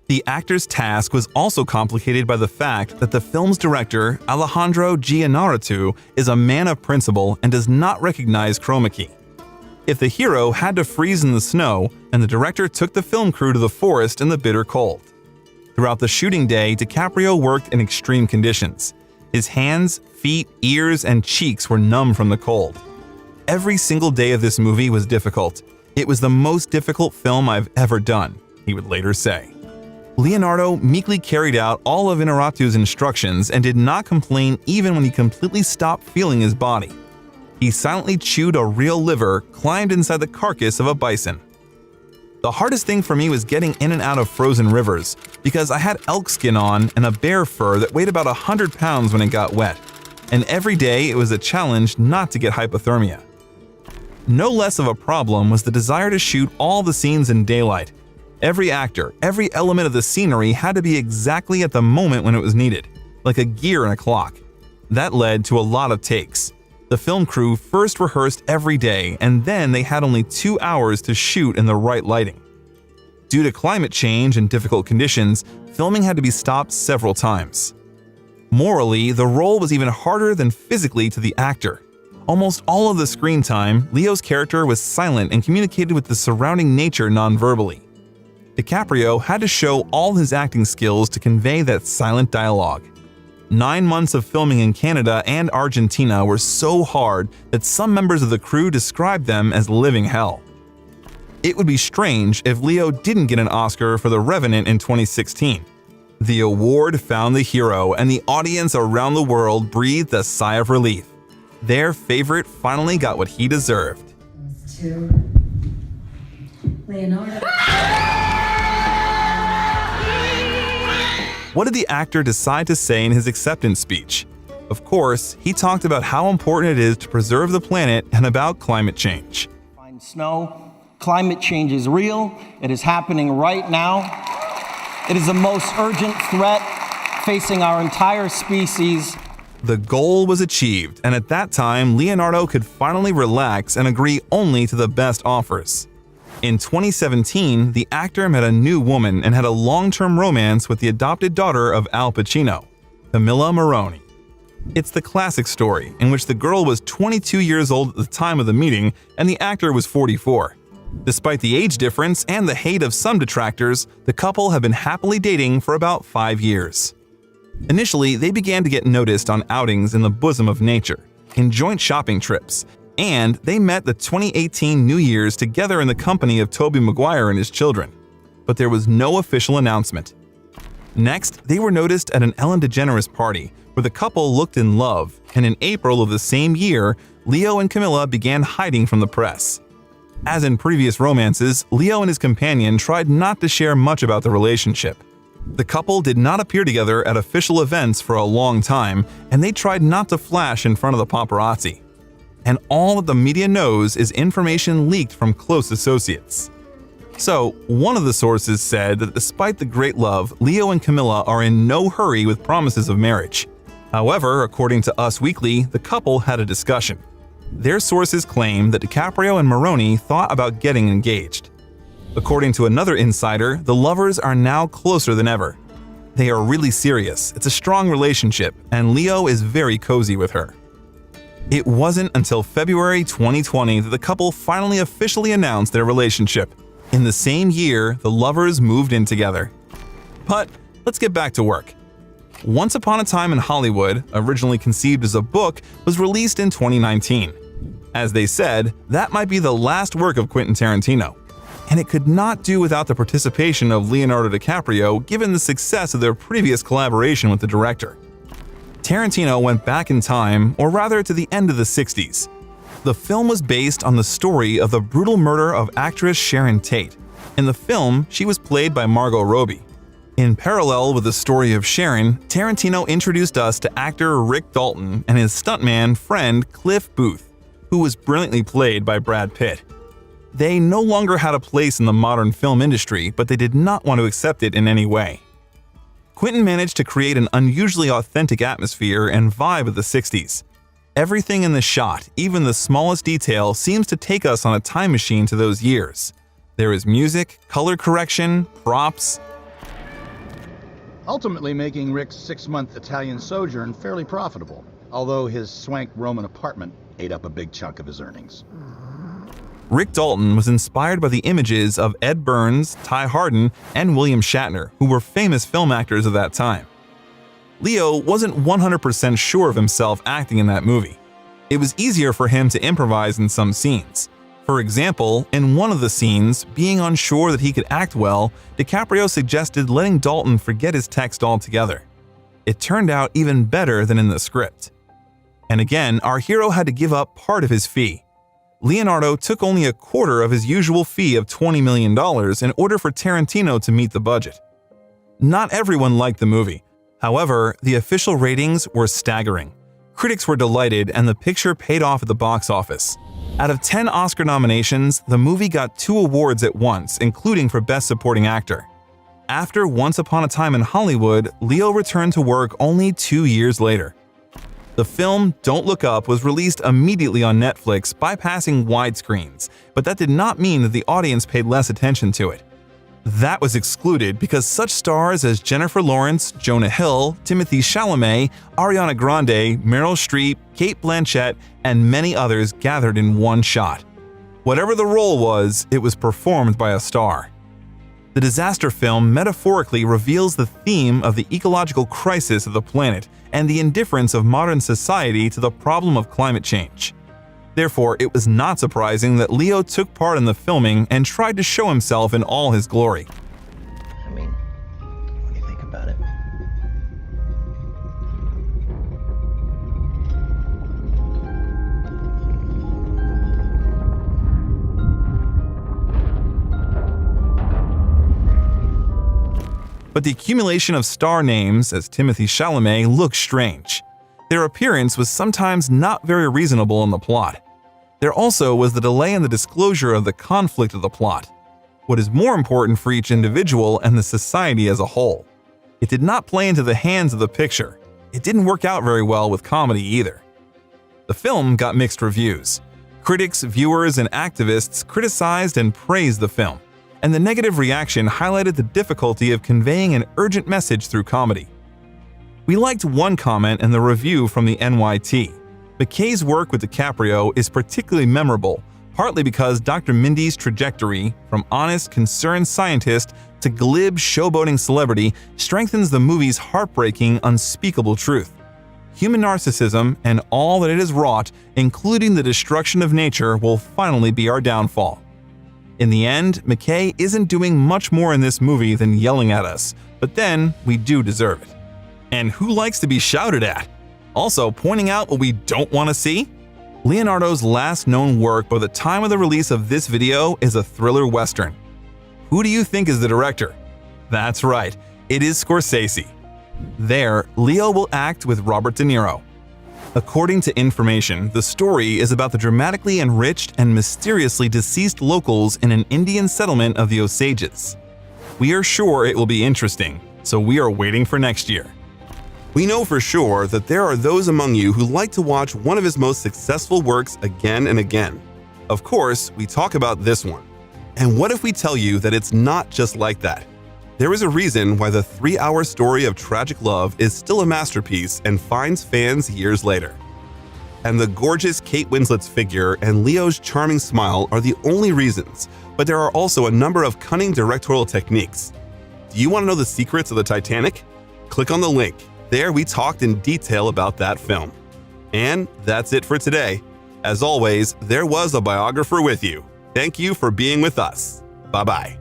The actor's task was also complicated by the fact that the film's director, Alejandro Gianaratu, is a man of principle and does not recognize chroma key. If the hero had to freeze in the snow, and the director took the film crew to the forest in the bitter cold. Throughout the shooting day, DiCaprio worked in extreme conditions. His hands, feet, ears, and cheeks were numb from the cold. Every single day of this movie was difficult. It was the most difficult film I've ever done, he would later say. Leonardo meekly carried out all of Inarritu's instructions and did not complain even when he completely stopped feeling his body. He silently chewed a real liver, climbed inside the carcass of a bison. The hardest thing for me was getting in and out of frozen rivers, because I had elk skin on and a bear fur that weighed about 100 pounds when it got wet, and every day it was a challenge not to get hypothermia. No less of a problem was the desire to shoot all the scenes in daylight. Every actor, every element of the scenery had to be exactly at the moment when it was needed, like a gear in a clock. That led to a lot of takes. The film crew first rehearsed every day, and then they had only 2 hours to shoot in the right lighting. Due to climate change and difficult conditions, filming had to be stopped several times. Morally, the role was even harder than physically to the actor. Almost all of the screen time, Leo's character was silent and communicated with the surrounding nature non-verbally. DiCaprio had to show all his acting skills to convey that silent dialogue. 9 months of filming in Canada and Argentina were so hard that some members of the crew described them as living hell. It would be strange if Leo didn't get an Oscar for The Revenant in 2016. The award found the hero, and the audience around the world breathed a sigh of relief. Their favorite finally got what he deserved. To Leonardo. What did the actor decide to say in his acceptance speech? Of course, he talked about how important it is to preserve the planet and about climate change. Find snow. Climate change is real. It is happening right now. It is the most urgent threat facing our entire species. The goal was achieved, and at that time, Leonardo could finally relax and agree only to the best offers. In 2017, the actor met a new woman and had a long-term romance with the adopted daughter of Al Pacino, Camilla Morrone. It's the classic story in which the girl was 22 years old at the time of the meeting and the actor was 44. Despite the age difference and the hate of some detractors, the couple have been happily dating for about 5 years. Initially, they began to get noticed on outings in the bosom of nature, in joint shopping trips, and they met the 2018 New Year's together in the company of Tobey Maguire and his children. But there was no official announcement. Next, they were noticed at an Ellen DeGeneres party, where the couple looked in love, and in April of the same year, Leo and Camilla began hiding from the press. As in previous romances, Leo and his companion tried not to share much about the relationship. The couple did not appear together at official events for a long time, and they tried not to flash in front of the paparazzi. And all that the media knows is information leaked from close associates. So, one of the sources said that despite the great love, Leo and Camilla are in no hurry with promises of marriage. However, according to Us Weekly, the couple had a discussion. Their sources claim that DiCaprio and Morrone thought about getting engaged. According to another insider, the lovers are now closer than ever. They are really serious, it's a strong relationship, and Leo is very cozy with her. It wasn't until February 2020 that the couple finally officially announced their relationship. In the same year, the lovers moved in together. But let's get back to work. Once Upon a Time in Hollywood, originally conceived as a book, was released in 2019. As they said, that might be the last work of Quentin Tarantino. And it could not do without the participation of Leonardo DiCaprio given the success of their previous collaboration with the director. Tarantino went back in time, or rather to the end of the 60s. The film was based on the story of the brutal murder of actress Sharon Tate. In the film, she was played by Margot Robbie. In parallel with the story of Sharon, Tarantino introduced us to actor Rick Dalton and his stuntman friend Cliff Booth, who was brilliantly played by Brad Pitt. They no longer had a place in the modern film industry, but they did not want to accept it in any way. Quentin managed to create an unusually authentic atmosphere and vibe of the 60s. Everything in the shot, even the smallest detail, seems to take us on a time machine to those years. There is music, color correction, props, ultimately making Rick's 6-month Italian sojourn fairly profitable, although his swank Roman apartment ate up a big chunk of his earnings. Rick Dalton was inspired by the images of Ed Burns, Ty Hardin, and William Shatner, who were famous film actors of that time. Leo wasn't 100% sure of himself acting in that movie. It was easier for him to improvise in some scenes. For example, in one of the scenes, being unsure that he could act well, DiCaprio suggested letting Dalton forget his text altogether. It turned out even better than in the script. And again, our hero had to give up part of his fee. Leonardo took only a quarter of his usual fee of $20 million in order for Tarantino to meet the budget. Not everyone liked the movie. However, the official ratings were staggering. Critics were delighted and the picture paid off at the box office. Out of 10 Oscar nominations, the movie got 2 awards at once, including for Best Supporting Actor. After Once Upon a Time in Hollywood, Leo returned to work only 2 years later. The film Don't Look Up was released immediately on Netflix, bypassing widescreens, but that did not mean that the audience paid less attention to it. That was excluded because such stars as Jennifer Lawrence, Jonah Hill, Timothée Chalamet, Ariana Grande, Meryl Streep, Cate Blanchett, and many others gathered in one shot. Whatever the role was, it was performed by a star. The disaster film metaphorically reveals the theme of the ecological crisis of the planet and the indifference of modern society to the problem of climate change. Therefore, it was not surprising that Leo took part in the filming and tried to show himself in all his glory. I mean, when you think about it. But the accumulation of star names, as Timothée Chalamet, looks strange. Their appearance was sometimes not very reasonable in the plot. There also was the delay in the disclosure of the conflict of the plot. What is more important for each individual and the society as a whole. It did not play into the hands of the picture. It didn't work out very well with comedy either. The film got mixed reviews. Critics, viewers, and activists criticized and praised the film, and the negative reaction highlighted the difficulty of conveying an urgent message through comedy. We liked one comment in the review from the NYT. McKay's work with DiCaprio is particularly memorable, partly because Dr. Mindy's trajectory, from honest, concerned scientist to glib, showboating celebrity, strengthens the movie's heartbreaking, unspeakable truth. Human narcissism and all that it has wrought, including the destruction of nature, will finally be our downfall. In the end, McKay isn't doing much more in this movie than yelling at us, but then we do deserve it. And who likes to be shouted at? Also, pointing out what we don't want to see? Leonardo's last known work by the time of the release of this video is a thriller western. Who do you think is the director? That's right, it is Scorsese. There, Leo will act with Robert De Niro. According to information, the story is about the dramatically enriched and mysteriously deceased locals in an Indian settlement of the Osages. We are sure it will be interesting, so we are waiting for next year. We know for sure that there are those among you who like to watch one of his most successful works again and again. Of course, we talk about this one. And what if we tell you that it's not just like that? There is a reason why the 3-hour story of tragic love is still a masterpiece and finds fans years later. And the gorgeous Kate Winslet's figure and Leo's charming smile are the only reasons, but there are also a number of cunning directorial techniques. Do you want to know the secrets of the Titanic? Click on the link. There we talked in detail about that film. And that's it for today. As always, there was a biographer with you. Thank you for being with us. Bye-bye.